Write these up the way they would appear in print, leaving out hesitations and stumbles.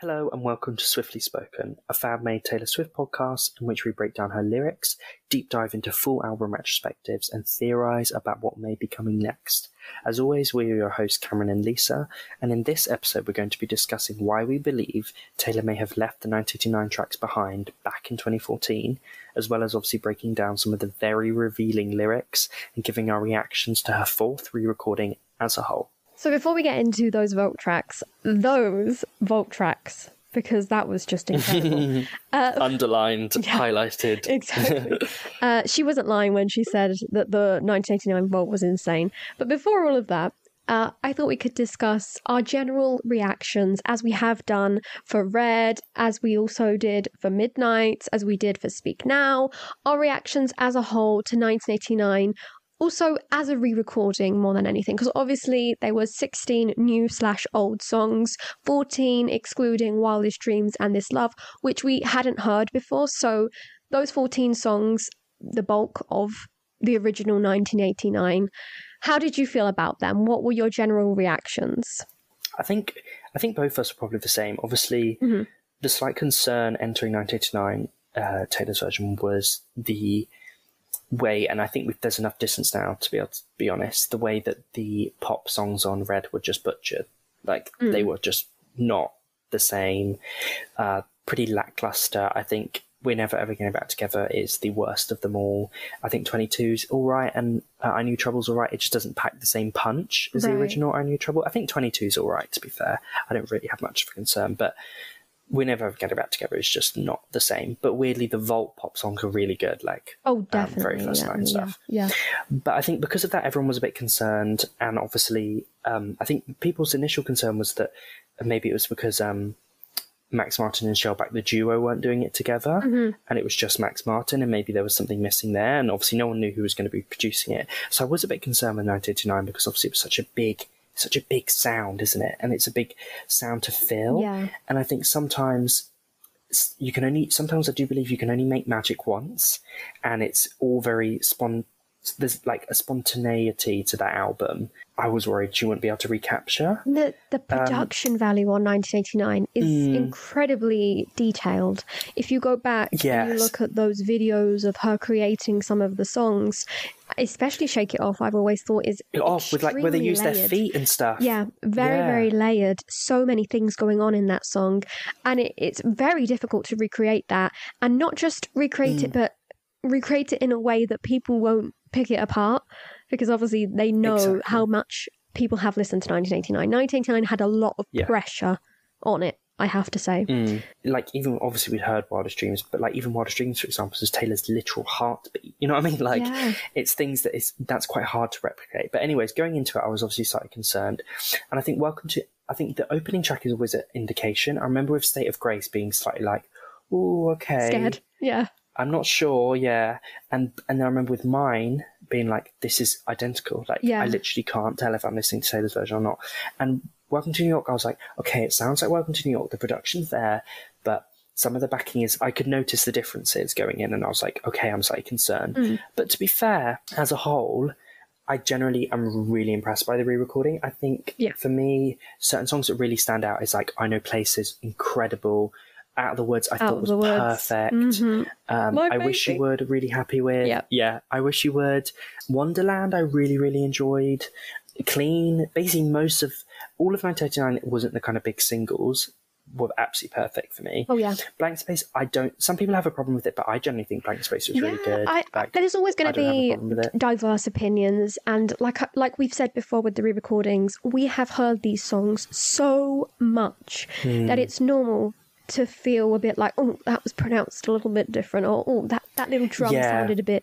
Hello and welcome to Swiftly Spoken, a fan-made Taylor Swift podcast in which we break down her lyrics, deep dive into full album retrospectives, and theorise about what may be coming next. As always, we are your hosts Cameron and Lisa, and in this episode we're going to be discussing why we believe Taylor may have left the 1989 tracks behind back in 2014, as well as obviously breaking down some of the very revealing lyrics and giving our reactions to her fourth re-recording as a whole. So before we get into those Vault tracks, because that was just incredible. Underlined, highlighted. Exactly. She wasn't lying when she said that the 1989 Vault was insane. But before all of that, I thought we could discuss our general reactions as we have done for Red, as we also did for Midnight, as we did for Speak Now, our reactions as a whole to 1989, also as a re-recording more than anything, because obviously there were 16 new/old songs, 14 excluding Wildest Dreams and This Love, which we hadn't heard before. So those 14 songs, the bulk of the original 1989. How did you feel about them? What were your general reactions? I think both of us were probably the same. Obviously, the slight concern entering 1989, Taylor's version, was the way, and I think there's enough distance now to be able to be honest, the way that the pop songs on Red were just butchered. They were just not the same. Pretty lackluster. I think We're Never Ever Getting Back Together is the worst of them all. I think 22's all right, and I Knew Trouble's all right. It just doesn't pack the same punch as the original I Knew Trouble. I think 22's all right, to be fair. I don't really have much of a concern, but We're Never Ever Getting Back Together is just not the same. But weirdly, the Vault pop songs are really good, definitely, very first line stuff. Yeah. But I think because of that, everyone was a bit concerned, and obviously, I think people's initial concern was that maybe it was because Max Martin and Shellback, the duo, weren't doing it together, and it was just Max Martin, and maybe there was something missing there, and obviously no one knew who was going to be producing it. So I was a bit concerned with 1989 because obviously it was such a big sound, isn't it? And it's a big sound to fill. Yeah. And I think sometimes I do believe you can only make magic once, and it's all very there's like a spontaneity to that album. I was worried she wouldn't be able to recapture. The production value on 1989 is incredibly detailed. If you go back and you look at those videos of her creating some of the songs, especially Shake It Off, I've always thought is with where they use layered. their feet and stuff. Yeah, very layered. So many things going on in that song, and it's very difficult to recreate that, and not just recreate it, but recreate it in a way that people won't pick it apart, because obviously they know how much people have listened to 1989. 1989 had a lot of pressure on it, I have to say. Even obviously we'd heard Wildest Dreams, but even Wildest Dreams, for example, is Taylor's literal heartbeat. You know what I mean? It's things that's quite hard to replicate. But anyways, going into it, I was obviously slightly concerned. And I think I think the opening track is always an indication. I remember with State of Grace being slightly like, ooh, okay. Scared, yeah. I'm not sure, yeah. And I remember with Mine being like, this is identical. I literally can't tell if I'm listening to Taylor's version or not. And Welcome to New York, I was like, okay, it sounds like Welcome to New York. The production's there, but some of the backing is, I could notice the differences going in, and I was like, okay, I'm slightly concerned. But to be fair, as a whole, I generally am really impressed by the re-recording. I think for me, certain songs that really stand out is I Know Places, incredible. Out of the Woods, I thought was perfect. I Wish You Would, really happy with. Yeah, I Wish You Would. Wonderland, I really, really enjoyed. Clean, basically all of 1989 wasn't the kind of big singles, were absolutely perfect for me. Oh, yeah. Blank Space, some people have a problem with it, but I generally think Blank Space was really good. There's always going to be diverse opinions, and like we've said before with the re-recordings, we have heard these songs so much that it's normal to feel a bit like, oh, that was pronounced a little bit different, or oh, that little drum sounded a bit.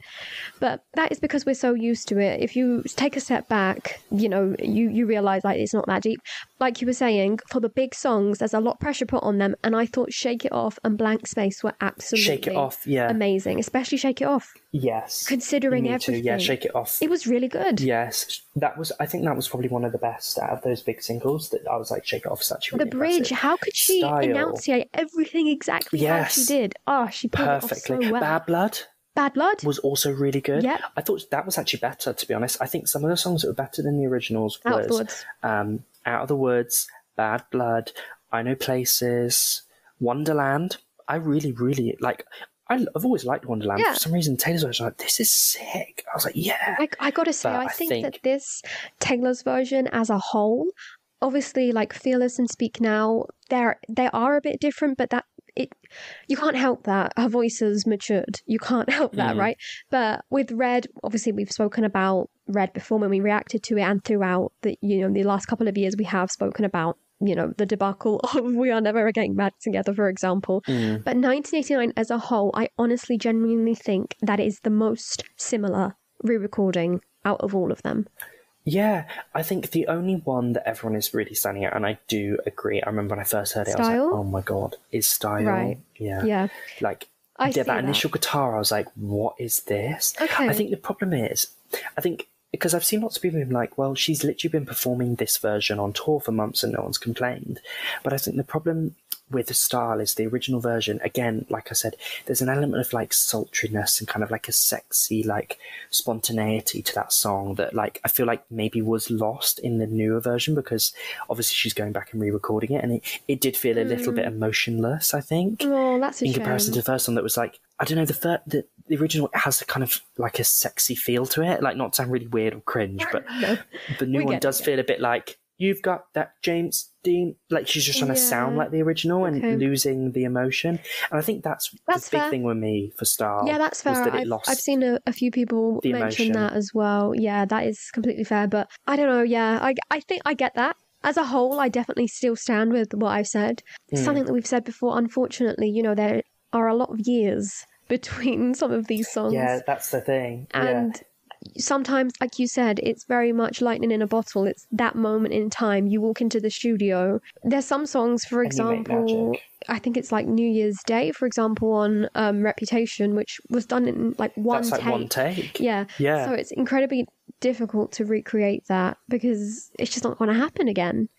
But that is because we're so used to it. If you take a step back, you realise it's not that deep. Like you were saying, for the big songs, there's a lot of pressure put on them, and I thought Shake It Off and Blank Space were absolutely amazing, especially Shake It Off. Yes. Considering everything. Yeah, Shake It Off. It was really good. Yes. I think that was probably one of the best out of those big singles, that I was like, Shake It Off is actually really The bridge, impressive. how could she enunciate everything exactly how she did? Oh, she pulled perfectly. It off so well. Bad Blood was also really good. Yep. I thought that was actually better, to be honest. I think some of the songs that were better than the originals was Out of the Woods, Bad Blood. I Know Places, Wonderland. I really, really like. I've always liked Wonderland. Yeah. For some reason, Taylor's version, like, this is sick. I was like, yeah. I gotta say, I think that this Taylor's version as a whole, obviously, like Fearless and Speak Now, they are a bit different, but you can't help that. Her voice has matured. You can't help that, right? But with Red, obviously, we've spoken about Red before when we reacted to it, and throughout the last couple of years, we have spoken about the debacle of We Are Never Getting Back Together, for example. But 1989 as a whole, I honestly, genuinely think that is the most similar re-recording out of all of them. Yeah, I think the only one that everyone is really standing out, and I do agree, I remember when I first heard it, Style? I was like, oh my God, is Style. Right. Yeah. Like, that initial guitar, I was like, what is this? Okay. I think the problem is, because I've seen lots of people being like, well, she's literally been performing this version on tour for months and no one's complained. But I think the problem with the Style is the original version, again, like I said, there's an element of like sultriness and kind of like a sexy like spontaneity to that song that like I feel like maybe was lost in the newer version, because obviously she's going back and re-recording it, and it did feel a little bit emotionless, I think. Oh, that's a shame. In comparison to the first one that was like, I don't know, the original has a kind of like a sexy feel to it, like not to sound really weird or cringe, but the new one does feel a bit like, you've got that James Dean, like she's just trying to sound like the original and losing the emotion. And I think that's the big thing with me for Style. Yeah, that's fair. I've seen a few people mention that as well. Yeah, that is completely fair. But I don't know. Yeah, I think I get that. As a whole, I definitely still stand with what I've said. Something that we've said before, unfortunately, there are a lot of years between some of these songs. Yeah, that's the thing. And sometimes, like you said, it's very much lightning in a bottle. It's that moment in time. You walk into the studio. There's some songs, for example, I think it's like New Year's Day, for example, on Reputation, which was done in like one take. That's like one take. Yeah. So it's incredibly difficult to recreate that because it's just not going to happen again.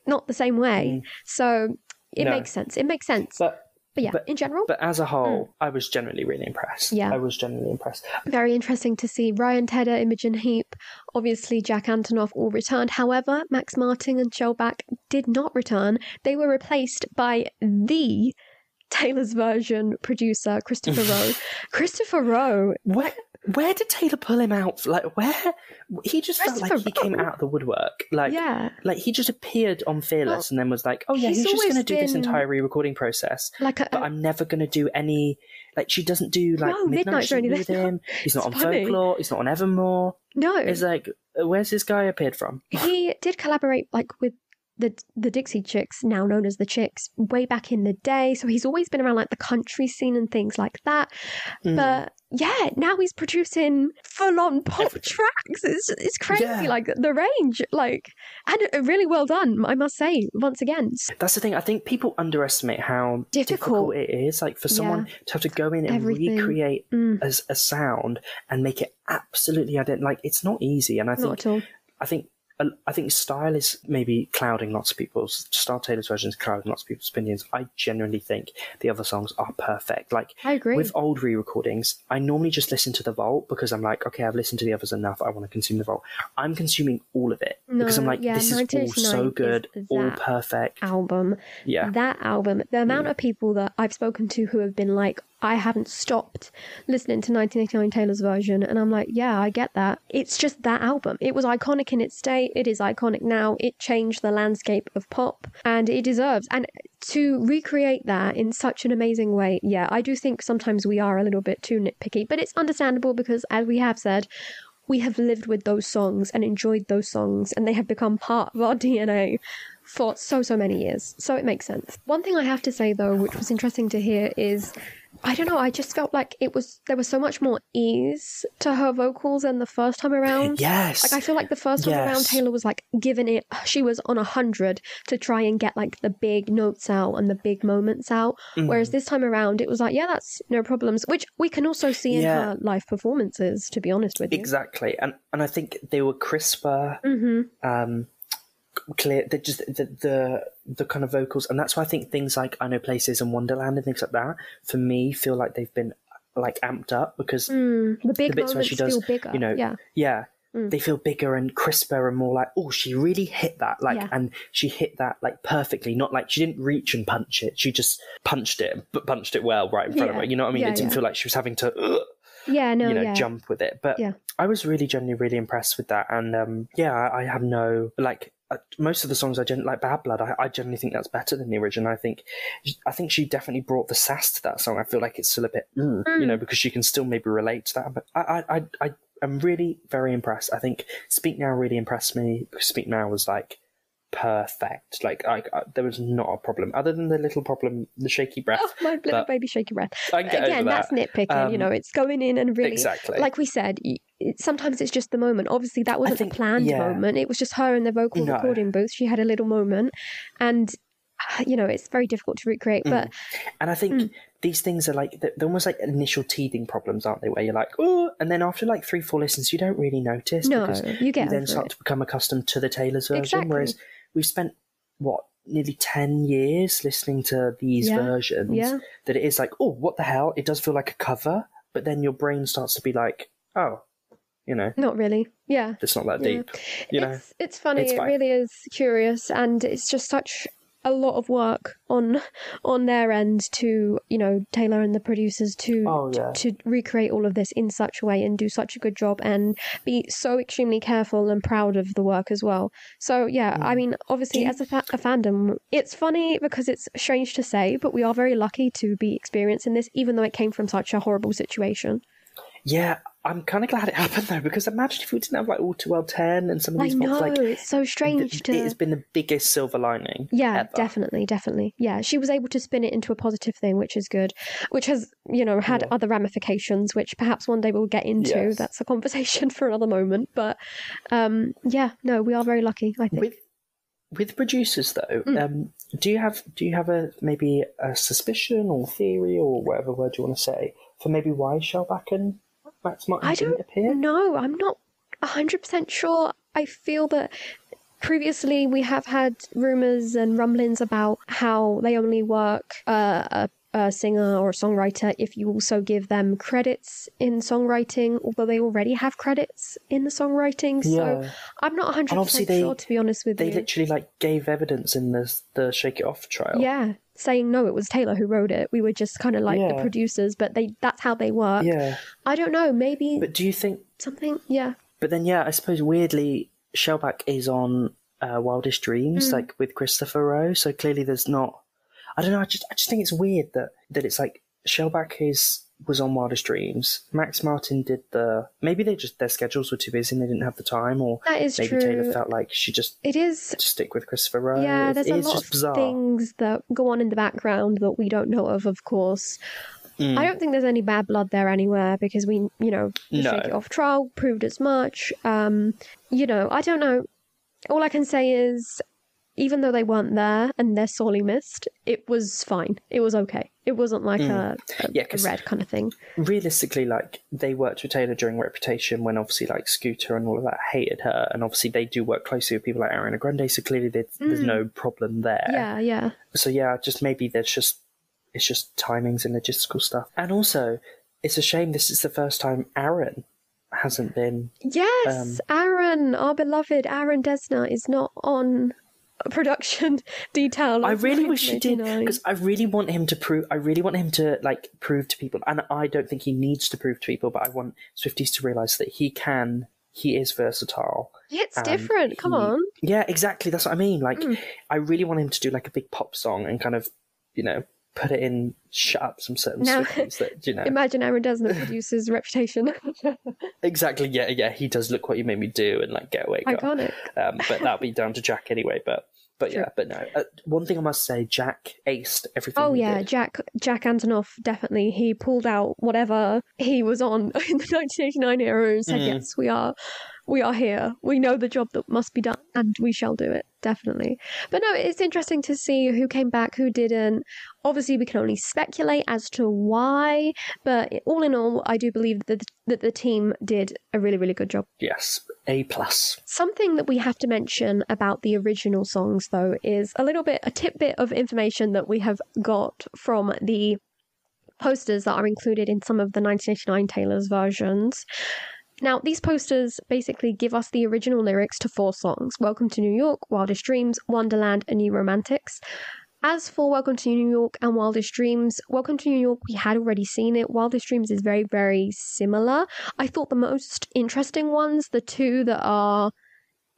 Not the same way. So it makes sense. It makes sense. But yeah, in general. But as a whole, I was generally really impressed. Yeah. I was generally impressed. Very interesting to see Ryan Tedder, Imogen Heap, obviously Jack Antonoff all returned. However, Max Martin and Shellback did not return. They were replaced by the Taylor's version producer, Christopher Rowe. Christopher Rowe. Where did Taylor pull him out? Like, where? He just felt like he came out of the woodwork. Like he just appeared on Fearless and then was like, oh yeah, he's just going to do this entire re-recording process. But I'm never going to do any... Like, she doesn't do, like, Midnight Journey with him. He's not on Folklore. He's not on Evermore. No. It's like, where's this guy appeared from? He did collaborate, like, with the Dixie Chicks, now known as the Chicks, way back in the day. So he's always been around like the country scene and things like that. But yeah, now he's producing full-on pop tracks. It's crazy, like the range, like, and really well done, I must say, once again. That's the thing. I think people underestimate how difficult it is, like for someone to have to go in and recreate a sound and make it absolutely identical. Like, it's not easy. And I think Style is maybe clouding lots of people's... Style Taylor's version is clouding lots of people's opinions. I genuinely think the other songs are perfect. Like, I agree. With old re-recordings, I normally just listen to the vault because I'm like, okay, I've listened to the others enough. I want to consume the vault. I'm consuming all of it because I'm like, this is all so good, all perfect. That album, the amount of people that I've spoken to who have been like, I haven't stopped listening to 1989 Taylor's version, and I'm like, yeah, I get that. It's just that album. It was iconic in its day. It is iconic now. It changed the landscape of pop, and it deserves. And to recreate that in such an amazing way, yeah, I do think sometimes we are a little bit too nitpicky, but it's understandable because, as we have said, we have lived with those songs and enjoyed those songs, and they have become part of our DNA for so many years. So it makes sense. One thing I have to say, though, which was interesting to hear is, I don't know, I just felt like there was so much more ease to her vocals than the first time around. Yes. Like, I feel like the first time around, Taylor was like giving it, she was on 100 to try and get like the big notes out and the big moments out. Whereas this time around, it was like, yeah, that's no problems, which we can also see in her live performances, to be honest with you. Exactly. And I think they were crisper, clear, just the kind of vocals, and that's why I think things like I Know Places and Wonderland and things like that, for me, feel like they've been like amped up because the big bits where she does, feel bigger. they feel bigger and crisper and more like, oh, she really hit that, like, and she hit that like perfectly. Not like she didn't reach and punch it; she just punched it, but punched it well right in front of her. You know what I mean? It didn't feel like she was having to, jump with it. But I was really genuinely really impressed with that, and I have no like. Most of the songs like Bad Blood, I generally think that's better than the original. I think she definitely brought the sass to that song. I feel like it's still a bit, because she can still maybe relate to that. But I'm really very impressed. I think Speak Now really impressed me. Speak Now was like perfect. Like there was not a problem other than the little problem, the shaky breath. Oh, my little baby shaky breath. Again, that's nitpicking. It's going in and really, exactly. Like we said, sometimes it's just the moment. Obviously, that wasn't a planned moment. It was just her in the vocal recording booth. She had a little moment, and it's very difficult to recreate. But and I think these things are like they're almost like initial teething problems, aren't they? Where you're like, oh, and then after like 3-4 listens, you don't really notice because you then start to become accustomed to the Taylor's version. Exactly. Whereas we've spent nearly 10 years listening to these versions that it is like, oh, what the hell? It does feel like a cover, but then your brain starts to be like, oh, not really. Yeah, it's not that deep. It's funny. It really is curious, and it's just such a lot of work on their end to Taylor and the producers to recreate all of this in such a way and do such a good job and be so extremely careful and proud of the work as well. So I mean, obviously as a fandom, it's funny because it's strange to say, but we are very lucky to be experiencing this, even though it came from such a horrible situation. Yeah, I'm kind of glad it happened though, because imagine if we didn't have like All Too Well 10 and some of these songs. I know, it's so strange It has been the biggest silver lining. Yeah, ever. Definitely. Yeah, she was able to spin it into a positive thing, which is good, which has, had other ramifications, which perhaps one day we'll get into. Yes. That's a conversation for another moment. But we are very lucky, I think. With producers though, do you have maybe a suspicion or theory or whatever word you want to say for maybe why Shellback and Max Martin didn't appear? No, I'm not 100% sure. I feel that previously we have had rumours and rumblings about how they only work a singer or a songwriter if you also give them credits in songwriting, although they already have credits in the songwriting. So I'm not 100% sure, to be honest with you. They literally gave evidence in the Shake It Off trial. Yeah, saying no, it was Taylor who wrote it. We were just kind of the producers, but that's how they work. Yeah. I don't know, maybe... But do you think... Something, yeah. But then, I suppose weirdly, Shellback is on Wildest Dreams, with Christopher Rowe, so clearly there's not... I don't know, I just think it's weird that it's like Shellback was on Wildest Dreams. Max Martin did maybe their schedules were too busy and they didn't have the time, or that is maybe true. Taylor felt like she just to stick with Christopher Rowe. Yeah, there's a lot of things that go on in the background that we don't know of course. I don't think there's any bad blood there anywhere because the Shake It Off trial proved as much. I don't know. All I can say is, even though they weren't there and they're sorely missed, it was fine. It was okay. It wasn't like a red kind of thing. Realistically, they worked with Taylor during Reputation when obviously Scooter and all of that hated her, and obviously they do work closely with people like Ariana Grande, so clearly there's no problem there. Yeah. So just maybe it's just timings and logistical stuff. And also, it's a shame this is the first time Aaron hasn't been... Yes, Aaron, our beloved Aaron Dessner is not on... production detail. I really wish he did, because I really want him to prove prove to people, and I don't think he needs to prove to people, but I want Swifties to realise that he is versatile. Yeah, it's different. Come on. Yeah, exactly. That's what I mean. I really want him to do a big pop song and kind of, put it in, shut up some certain Swifties that, Imagine Aaron Dessner produces Reputation. Exactly. Yeah. He does Look What You Made Me Do and Get Away Girl. Iconic. But that'll be down to Jack anyway. But no. One thing I must say, Jack aced everything. Oh yeah, did. Jack Antonoff, definitely. He pulled out whatever he was on in the 1989 era and said, yes, we are here. We know the job that must be done, and we shall do it, definitely. But no, it's interesting to see who came back, who didn't. Obviously, we can only speculate as to why, but all in all, I do believe that the team did a really, really good job. Yes, A+. Something that we have to mention about the original songs, though, is a tidbit of information that we have got from the posters that are included in some of the 1989 Taylor's versions. Now, these posters basically give us the original lyrics to 4 songs: Welcome to New York, Wildest Dreams, Wonderland and New Romantics. As for Welcome to New York and Wildest Dreams, Welcome to New York, we had already seen it. Wildest Dreams is very, very similar. I thought the most interesting ones, the two that are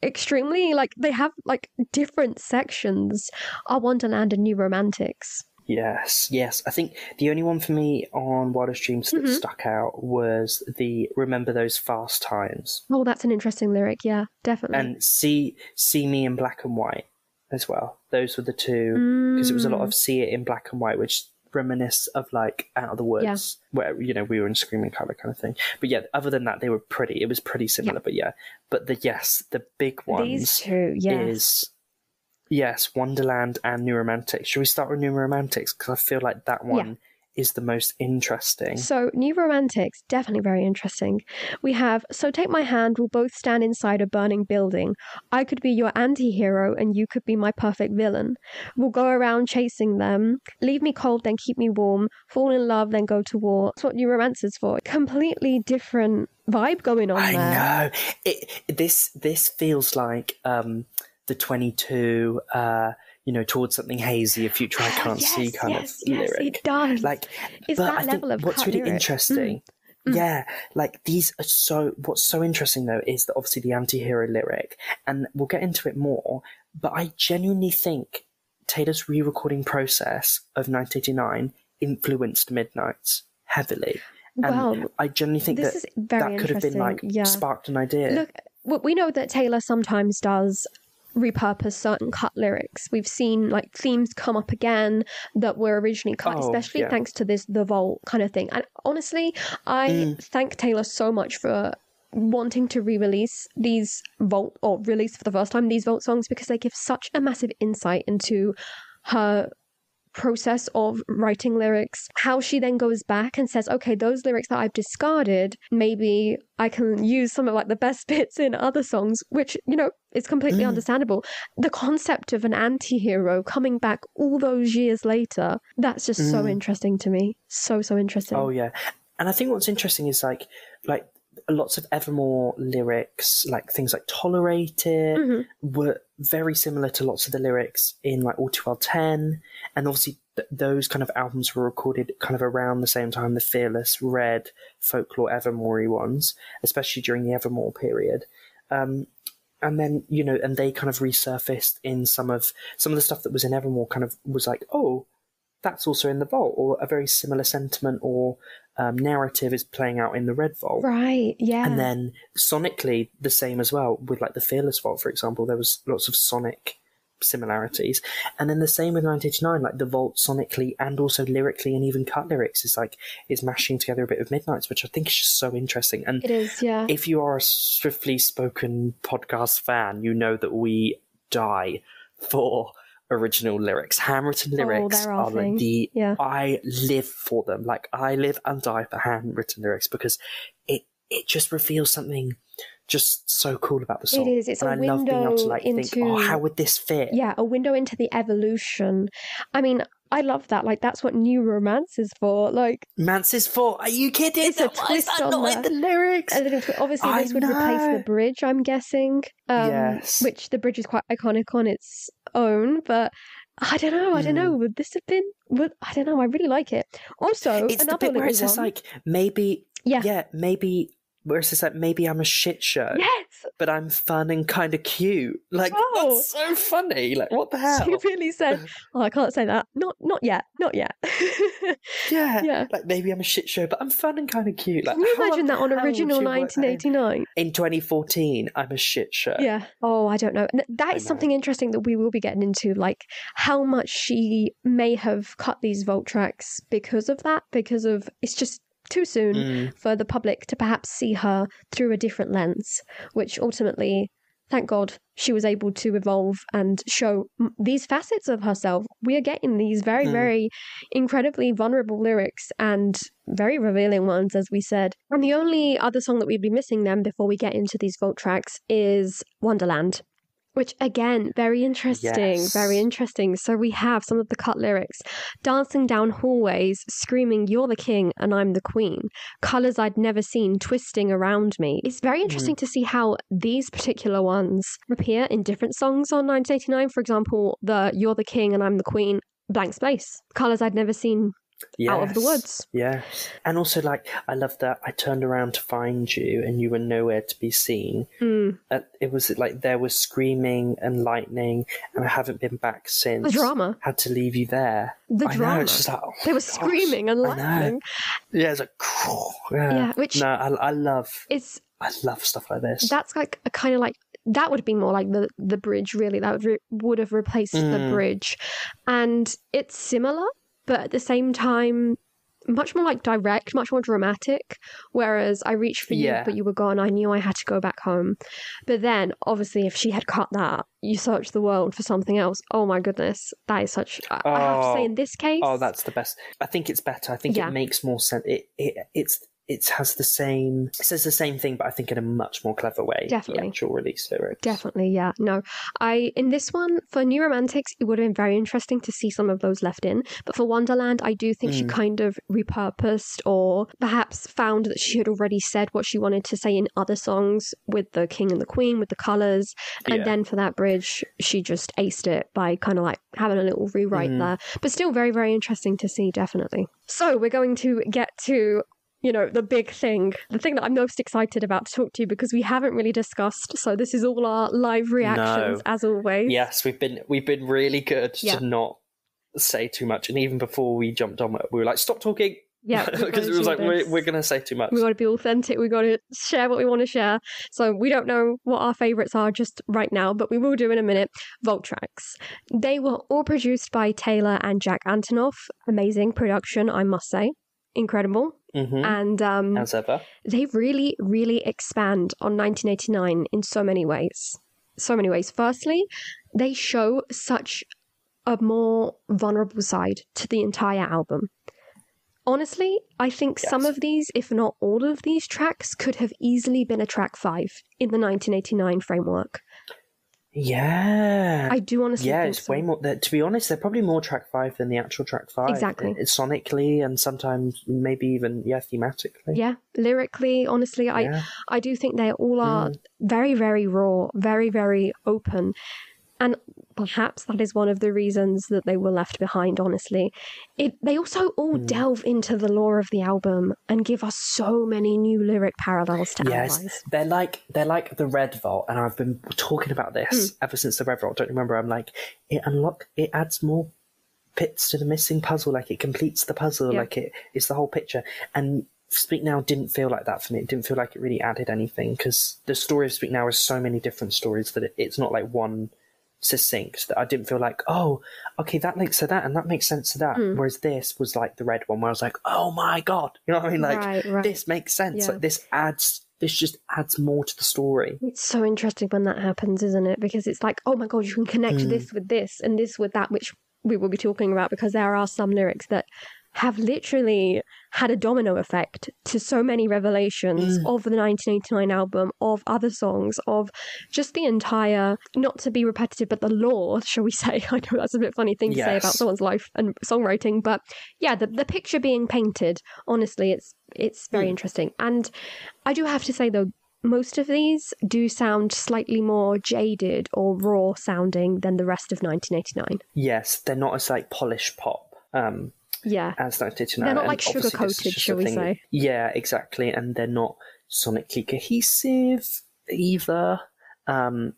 extremely, like, they have, like, different sections, are Wonderland and New Romantics. Yes. I think the only one for me on Wildest Dreams that stuck out was the Remember Those Fast Times. Oh, that's an interesting lyric, yeah, definitely. And See Me in Black and White as well. Those were the two, because it was a lot of See It in Black and White, which reminisce of like Out of the Woods, where, we were in screaming colour kind of thing. But yeah, other than that, it was pretty similar. But the big ones, these two, is Wonderland and New Romantics. Should we start with New Romantics? Because I feel like that one is the most interesting. So, New Romantics, definitely very interesting. We have, so take my hand, we'll both stand inside a burning building. I could be your anti-hero and you could be my perfect villain. We'll go around chasing them. Leave me cold, then keep me warm. Fall in love, then go to war. That's what New Romance is for. Completely different vibe going on there. I know. This feels like the 22... towards something hazy, a future I can't see kind of lyric. It does. Like, it's but that I think level of what's really lyric. interesting, like these are what's so interesting though is that obviously the anti-hero lyric, and we'll get into it more, but I genuinely think Taylor's re-recording process of 1989 influenced Midnights heavily. And I genuinely think that could have been like sparked an idea. Look, we know that Taylor sometimes does repurpose certain cut lyrics. We've seen like themes come up again that were originally cut, especially thanks to the Vault kind of thing. And honestly, I thank Taylor so much for wanting to re-release these Vault, or release for the first time these Vault songs, because they give such a massive insight into her process of writing lyrics, how she then goes back and says, okay, those lyrics that I've discarded, maybe I can use some of like the best bits in other songs, which, is completely understandable. The concept of an anti-hero coming back all those years later, that's just so interesting to me. So interesting. Oh yeah. And I think what's interesting is like lots of Evermore lyrics, like things like Tolerate It, were very similar to lots of the lyrics in like All Too Well 10. And obviously those kind of albums were recorded kind of around the same time the Fearless, Red, Folklore, Evermore-y ones, especially during the Evermore period. And then, and they kind of resurfaced in some of the stuff that was in Evermore kind of was like, oh, that's also in the Vault, or a very similar sentiment or narrative is playing out in the Red Vault. Right, yeah. And then sonically, the same as well, with like the Fearless Vault, for example, there was lots of sonic similarities. And then the same with 1989, like the Vault sonically and also lyrically and even cut lyrics is mashing together a bit of Midnights, which I think is just so interesting. And it is, yeah. If you are a Swiftly Spoken podcast fan, you know that we die for original lyrics. Handwritten lyrics are like I live for them. Like I live and die for handwritten lyrics, because it just reveals something just so cool about the song. It is. It's a window love being able to like think, how would this fit? Yeah, a window into the evolution. I mean, I love that. Like, that's what New Romance is for. Like, Romance is for? Are you kidding? It's a twist on not in the lyrics. Obviously, this would replace the bridge, I'm guessing. Yes. Which the bridge is quite iconic on its own, but I don't know. Would this have been? I don't know. I really like it. Also, it's another the bit where it's just like maybe. Where it's just like, maybe I'm a shit show. Yes. But I'm fun and kind of cute. Like, that's so funny. Like, what the hell? She really said, I can't say that. Not yet. Not yet. Yeah. Like, maybe I'm a shit show, but I'm fun and kind of cute. Like, can you imagine that on original 1989? In 2014, I'm a shit show. Yeah. Oh, I don't know. That is something interesting that we will be getting into, like how much she may have cut these Vault tracks because of that, because of it's just too soon for the public to perhaps see her through a different lens, which ultimately, thank God, she was able to evolve and show these facets of herself. We are getting these very, very incredibly vulnerable lyrics and very revealing ones, as we said. And the only other song that we'd be missing then before we get into these Vault tracks is Wonderland. Which, again, very interesting, very interesting. So we have some of the cut lyrics. Dancing down hallways, screaming, "You're the king and I'm the queen. Colours I'd never seen twisting around me." It's very interesting to see how these particular ones appear in different songs on 1989. For example, the "You're the king and I'm the queen," blank space. Colours I'd never seen out of the woods. Yes. And also, like, I love that I turned around to find you and you were nowhere to be seen. It was like there was screaming and lightning and I haven't been back since. The drama. Had to leave you there. The drama. Know, it's just like, there was screaming and lightning. Yeah, it's like, which I love stuff like this. That's like a kind of like, that would be more like the bridge, really. That would have replaced the bridge. And it's similar, but at the same time, much more like direct, much more dramatic. Whereas I reached for you, but you were gone. I knew I had to go back home. But then, obviously, if she had cut that, you searched the world for something else. Oh my goodness, that is such. I have to say, in this case, that's the best. I think it's better. I think it makes more sense. It says the same thing, but I think in a much more clever way. Definitely. The actual release lyrics. Definitely, yeah. No, in this one, for New Romantics, it would have been very interesting to see some of those left in. But for Wonderland, I do think she kind of repurposed or perhaps found that she had already said what she wanted to say in other songs with the King and the Queen, with the colours. And then for that bridge, she just aced it by kind of like having a little rewrite there. But still very, very interesting to see, definitely. So we're going to get to the big thing, the thing that I'm most excited about to talk to you, because we haven't really discussed. So this is all our live reactions, as always. Yes, we've been really good to not say too much. And even before we jumped on, we were like, stop talking. Yeah, because it was like, we're going to say too much. We've got to be authentic. We've got to share what we want to share. So we don't know what our favourites are just right now, but we will do in a minute. Vault tracks. They were all produced by Taylor and Jack Antonoff. Amazing production, I must say. Incredible. And as ever, they really, really expand on 1989 in so many ways. Firstly, they show such a more vulnerable side to the entire album. Honestly, I think some of these, if not all of these tracks, could have easily been a track 5 in the 1989 framework. Yeah. I do honestly think it's way more. To be honest, they're probably more track 5 than the actual track 5. Exactly. It's sonically and sometimes maybe even, thematically. Yeah, lyrically, honestly, I do think they all are very, very raw, very, very open. And perhaps that is one of the reasons that they were left behind, honestly. They also all delve into the lore of the album and give us so many new lyric parallels to analyze. They're like the Red Vault, and I've been talking about this ever since the Red Vault. Don't you remember? I'm like, it adds more bits to the missing puzzle, like it completes the puzzle, like it's the whole picture. And Speak Now didn't feel like that for me. It didn't feel like it really added anything, because the story of Speak Now is so many different stories that it's not like one succinct, that I didn't feel like, oh, okay, that links to that and that makes sense to that. Whereas this was like the Red one, where I was like, oh my god, you know what I mean? Like, this makes sense. Like this just adds more to the story. It's so interesting when that happens, isn't it? Because it's like, oh my god, you can connect this with this and this with that, which we will be talking about, because there are some lyrics that have literally had a domino effect to so many revelations of the 1989 album, of other songs, of just the entire, not to be repetitive, but the lore, shall we say. I know that's a bit funny thing to say about someone's life and songwriting, but yeah, the picture being painted, honestly, it's very interesting. And I do have to say, though, most of these do sound slightly more jaded or raw sounding than the rest of 1989. Yes, they're not as like polished pop. As 1989. They're not like sugar-coated, shall we say. Yeah, exactly. And they're not sonically cohesive either. So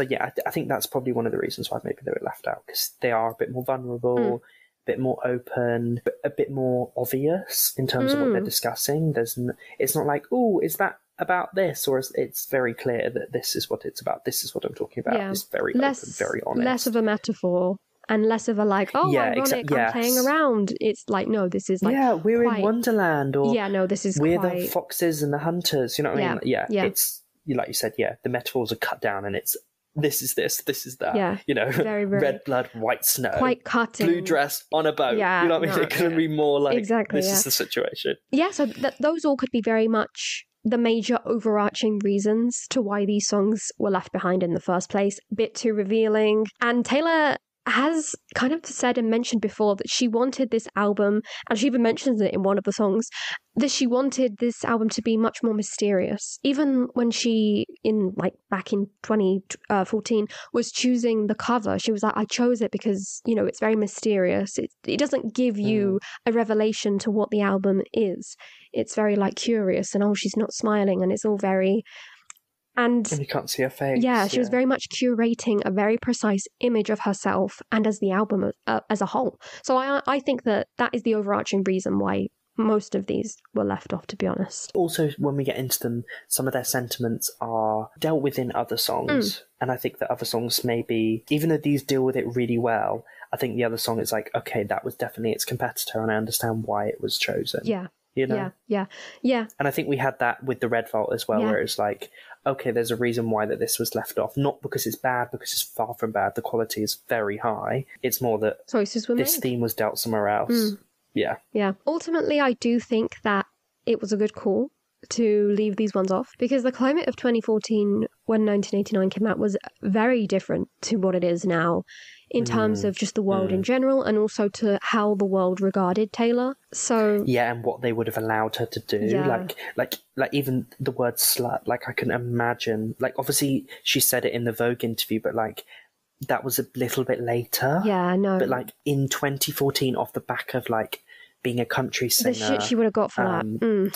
yeah, I think that's probably one of the reasons why maybe they were left out, because they are a bit more vulnerable, a bit more open, a bit more obvious in terms of what they're discussing. It's not like, oh, is that about this? Or it's very clear that this is what it's about. This is what I'm talking about. It's very open, very honest. Less of a metaphor. And less of a like, ironic, I'm playing around. It's like, no, this is like... Yeah, we're in Wonderland. Or this is we're the foxes and the hunters. You know what I mean? Yeah. It's, like you said, the metaphors are cut down and it's, this is this is that. Yeah, very, very, red blood, white snow. Quite cutting. Blue dress on a boat. Yeah, you know what I mean? It can be more like, this is the situation. Yeah, so those all could be very much the major overarching reasons to why these songs were left behind in the first place. A bit too revealing. And Taylor has kind of said and mentioned before that she wanted this album, and she even mentions it in one of the songs, that she wanted this album to be much more mysterious. Even when she, back in 2014, was choosing the cover, she was like, I chose it because, it's very mysterious. It doesn't give you a revelation to what the album is. It's very, curious, and she's not smiling, and it's all very... And you can't see her face. Yeah, she was very much curating a very precise image of herself and as the album as a whole. So I think that is the overarching reason why most of these were left off, to be honest. Also, when we get into them, some of their sentiments are dealt with in other songs. And I think that other songs maybe, even though these deal with it really well, I think the other song is like, okay, that was definitely its competitor and I understand why it was chosen. Yeah. Yeah. And I think we had that with the Red Vault as well, where it's like, okay, there's a reason why that this was left off. Not because it's bad, because it's far from bad. The quality is very high. It's more that this theme was dealt somewhere else. Yeah. Ultimately, I do think that it was a good call to leave these ones off, because the climate of 2014 when 1989 came out was very different to what it is now, in terms of just the world in general, and also to how the world regarded Taylor. So and what they would have allowed her to do, like even the word slut. Like I can imagine, like obviously she said it in the Vogue interview, but like that was a little bit later. Yeah, I know. But like in 2014, off the back of like being a country singer, the shit she would have got for that.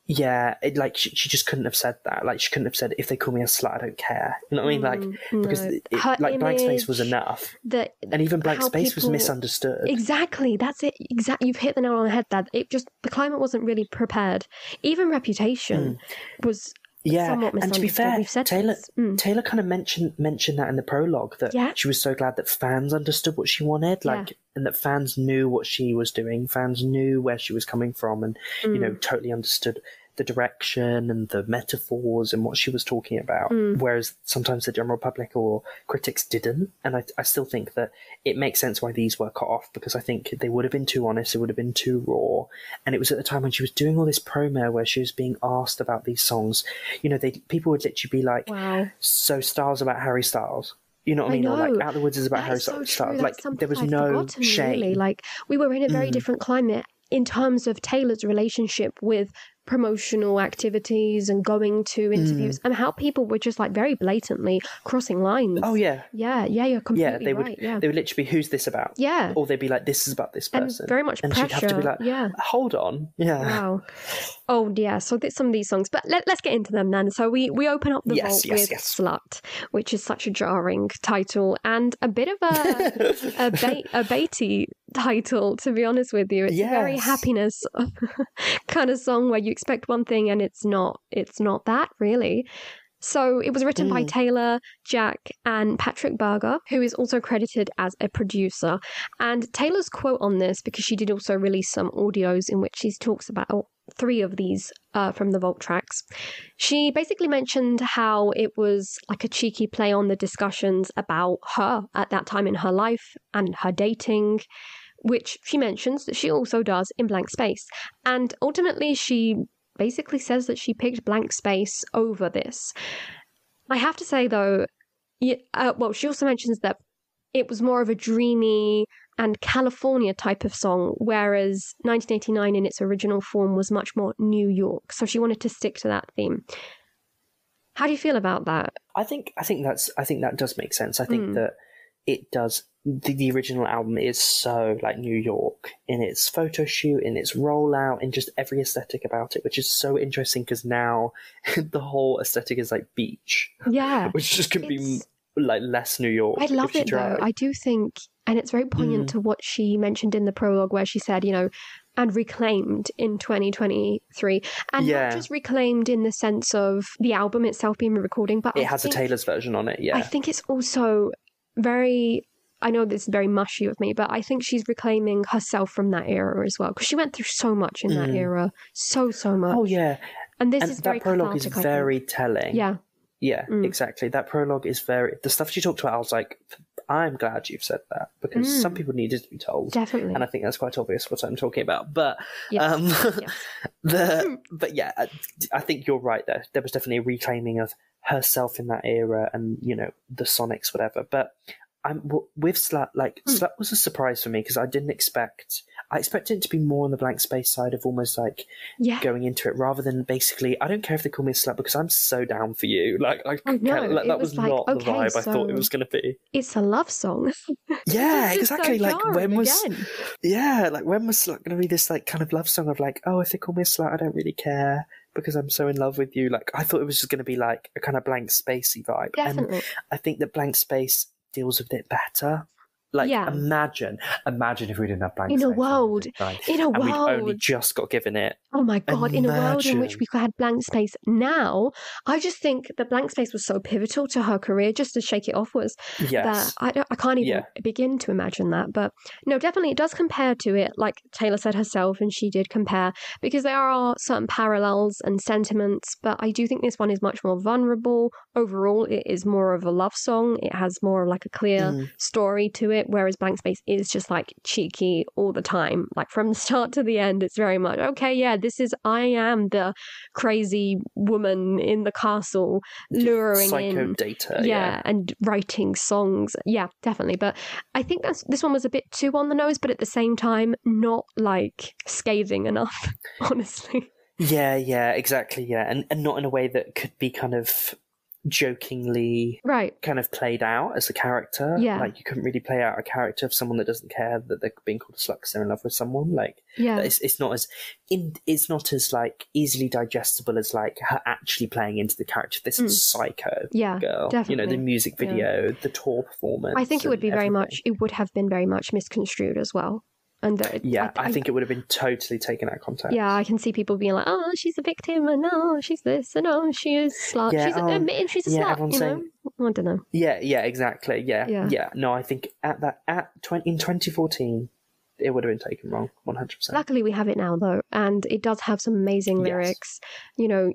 Yeah, she just couldn't have said that. Like, she couldn't have said, if they call me a slut, I don't care. You know what I mean? Like, because Blank Space was enough. And even Blank Space was misunderstood. Exactly, that's it. Exactly, you've hit the nail on the head there. The climate wasn't really prepared. Even Reputation was somewhat misunderstood. And to be fair, We've said Taylor kind of mentioned that in the prologue, that she was so glad that fans understood what she wanted, and that fans knew what she was doing, fans knew where she was coming from, and totally understood the direction and the metaphors and what she was talking about, whereas sometimes the general public or critics didn't. And I still think that it makes sense why these were cut off, because I think they would have been too honest, it would have been too raw. And it was at the time when she was doing all this promo where she was being asked about these songs, people would literally be like, wow, so Styles about Harry Styles. You know what I mean? Or like Out the Woods is about Harry Styles. Like there was no shame. Really. Like we were in a very different climate in terms of Taylor's relationship with promotional activities and going to interviews, and how people were just like very blatantly crossing lines. Oh yeah, you're completely right. They would literally be, who's this about? Yeah, or they'd be like, this is about this person. And very much and pressure. She'd have to be like, hold on, Wow. Oh yeah, so some of these songs, but let's get into them then. So we open up the vault with Slut, which is such a jarring title and a bit of a baity title, to be honest with you. It's a very happiness kind of song where you expect one thing and it's not that really. So it was written by Taylor, Jack, and Patrick Berger, who is also credited as a producer. And Taylor's quote on this, because she did also release some audios in which she talks about 3 of these from the Vault tracks. She basically mentioned how it was like a cheeky play on the discussions about her at that time in her life and her dating, which she mentions that she also does in Blank Space. And ultimately, she basically says that she picked Blank Space over this. I have to say, though, she also mentions that it was more of a dreamy and California type of song, whereas 1989 in its original form was much more New York. So she wanted to stick to that theme. How do you feel about that? I think that does make sense. I think that it does. The original album is so like New York in its photo shoot, in its rollout, in just every aesthetic about it, which is so interesting because now the whole aesthetic is like beach. Yeah. Which just could be like less New York. I love it though. I do think, and it's very poignant to what she mentioned in the prologue where she said, and reclaimed in 2023. And not just reclaimed in the sense of the album itself being a recording, but it has a Taylor's version on it, I think it's also very... I know this is very mushy of me, but I think she's reclaiming herself from that era as well, because she went through so much in that era, so much. Oh yeah, and this is very prologue is very telling. Yeah, exactly. That prologue is the stuff she talked about. I was like, I'm glad you've said that, because some people needed to be told. Definitely. And I think that's quite obvious what I'm talking about. But yes. but yeah, I think you're right there. There was definitely a reclaiming of herself in that era, and, you know, the Sonics, whatever. But with Slut, like, Slut was a surprise for me, because I expected it to be more on the blank space side of almost like going into it, rather than basically, I don't care if they call me a slut because I'm so down for you. Like, that was like, not the vibe I thought it was going to be. It's a love song. Yeah, exactly. So like, when was Slut going to be this like kind of love song of like, oh, if they call me a slut, I don't really care because I'm so in love with you. Like, I thought it was just going to be like a kind of blank spacey vibe. Definitely. And I think that blank space deals with it better. Like, imagine if we didn't have blank space. In a world. We'd only just got given it. Oh my God, in a world in which we had blank space now, I just think that blank space was so pivotal to her career, just to shake it off was that I can't even begin to imagine that. But no, definitely it does compare to it, like Taylor said herself, and she did compare, because there are certain parallels and sentiments, but I do think this one is much more vulnerable. Overall, it is more of a love song. It has more of like a clear story to it, whereas blank space is just like cheeky all the time. Like from the start to the end, it's very much, okay, yeah, I am the crazy woman in the castle luring psycho data, and writing songs. Yeah, definitely. But I think this one was a bit too on the nose, but at the same time, not like scathing enough, honestly. Yeah, exactly, yeah. And not in a way that could be kind of jokingly kind of played out as a character. Like, you couldn't really play out a character of someone that doesn't care that they're being called a slut because they're in love with someone. Like, it's not as like easily digestible as like her actually playing into the character. This is psycho girl. Definitely. You know, the music video, the tour performance. I think it would be it would have been very much misconstrued as well. And I think it would have been totally taken out of context. Yeah, I can see people being like, oh, she's a victim, and oh, she's this, and oh, she is slut. She's admitting she's a slut, you know? I don't know. Yeah, exactly. Yeah. No, I think in 2014, it would have been taken wrong, 100%. Luckily, we have it now, though, and it does have some amazing lyrics. You know,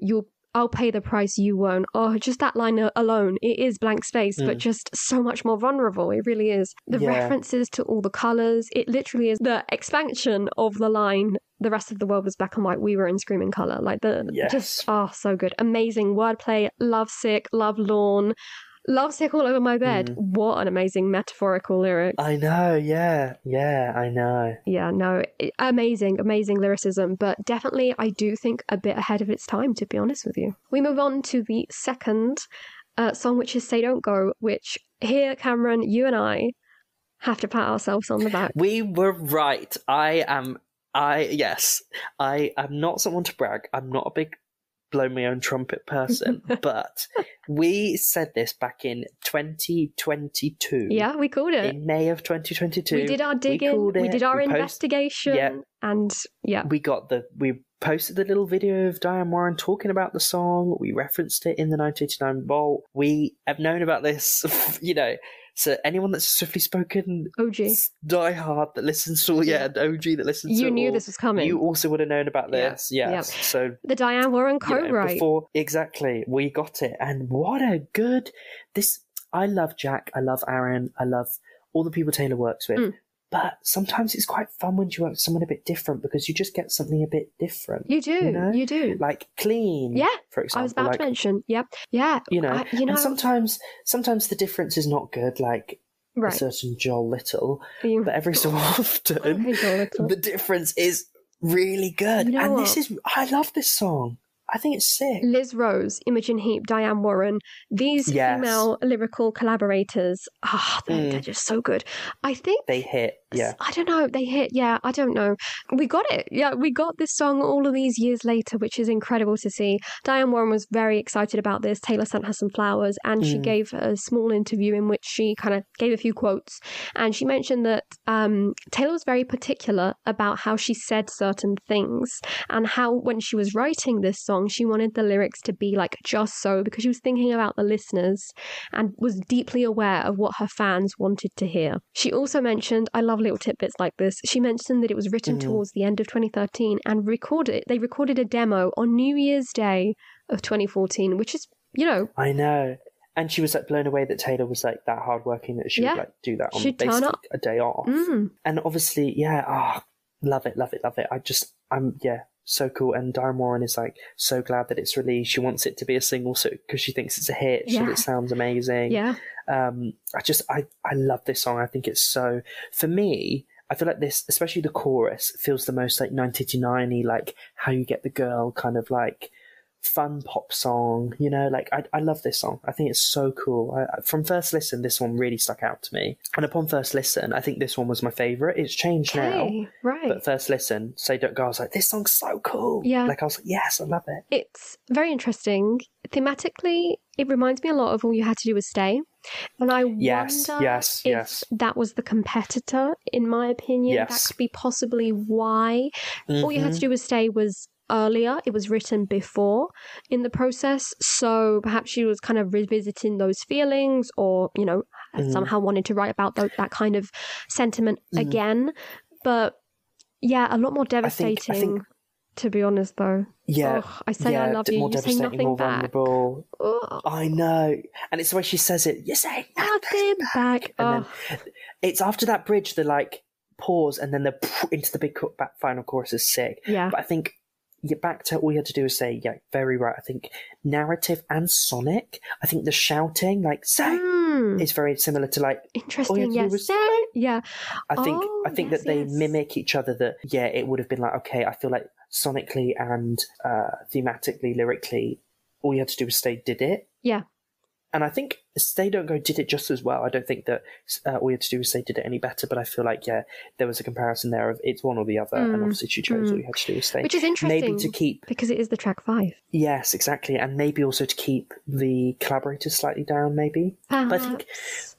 I'll pay the price, you won't. Oh, just that line alone. It is blank space, but just so much more vulnerable. It really is. The references to all the colours. It literally is the expansion of the line, the rest of the world was black and white, we were in screaming colour. Like, so good. Amazing wordplay, lovesick, lovelorn. Lovesick all over my bed. What an amazing metaphorical lyric. I know, yeah, I know. Yeah, no, amazing lyricism, but definitely I do think a bit ahead of its time, to be honest with you. We move on to the second song, which is Say Don't Go, which here, Cameron, you and I have to pat ourselves on the back. We were right. I am not someone to brag. I'm not a big blow my own trumpet person, but we said this back in 2022. Yeah, we called it. In May of 2022. We did our digging, we did our investigation, and we posted the little video of Diane Warren talking about the song. We referenced it in the 1989 Vault. We have known about this, you know. So anyone that's Swiftly Spoken OG diehard that listens to OG that listens to you knew this was coming. You also would have known about this. Yes. Yep. So the Diane Warren co-write. Exactly. We got it. And what a good I love Jack, I love Aaron, I love all the people Taylor works with. But sometimes it's quite fun when you work with someone a bit different, because you just get something a bit different. You do, you do. Like Clean, for example. I was about to mention, yeah. You know, and sometimes the difference is not good, like a certain Joel Little, but every so often the difference is really good. You know, and I love this song. I think it's sick. Liz Rose, Imogen Heap, Diane Warren, these female lyrical collaborators, they're just so good. I think they hit, I don't know, I don't know. We got it. Yeah, we got this song all of these years later, which is incredible to see. Diane Warren was very excited about this. Taylor sent her some flowers, and she gave a small interview in which she kind of gave a few quotes, and she mentioned that Taylor was very particular about how she said certain things, and how when she was writing this song, she wanted the lyrics to be like just so, because she was thinking about the listeners and was deeply aware of what her fans wanted to hear. She also mentioned, I love little tidbits like this, she mentioned that it was written towards the end of 2013 and they recorded a demo on New Year's Day of 2014, which is, you know. I know. And she was like blown away that Taylor was like that hardworking that she would like do that on basically a day off. And obviously, love it. I'm so cool. And Diane Warren is like so glad that it's released. She wants it to be a single because she thinks it's a hit. It sounds amazing. I love this song. I think it's so, for me, I feel like this, especially the chorus, feels the most like 1989-y, like how you get the girl kind of like fun pop song, you know, like I love this song. I think it's so cool. From first listen, this one really stuck out to me. And upon first listen, I think this one was my favourite. It's changed now. Right. But first listen, Say Don't Go, I was like, this song's so cool. Yeah. Like I was like, yes, I love it. It's very interesting. Thematically, it reminds me a lot of All You Had to Do Was Stay. And I wonder if that was the competitor, in my opinion. That could be possibly why All You Had to Do Was Stay was earlier. It was written before in the process. So perhaps she was kind of revisiting those feelings or, you know, somehow wanted to write about that kind of sentiment again. But yeah, a lot more devastating. I think, to be honest, though. Yeah. Oh, I say I love you. You say nothing more back. Vulnerable. Oh. I know. And it's the way she says it. You say nothing back. And then it's after that bridge, the like pause and then the into the big final chorus is sick. Yeah. But I think back to All You Had to Do Was Say, very right. I think narrative and sonic. I think the shouting, like say, is very similar to like interesting. Yes, yeah. I think that they mimic each other. That it would have been like, okay, I feel like sonically and thematically, lyrically, All You Had to Do Was Stay did it. Yeah. And I think Stay Don't Go did it just as well. I don't think that All You Had to Do Was Say did it any better, but I feel like, there was a comparison there of it's one or the other, and obviously she chose All You Had to Do Was Stay. Which is interesting, maybe to keep, because it is the track 5. Yes, exactly, and maybe also to keep the collaborators slightly down, maybe. But I think,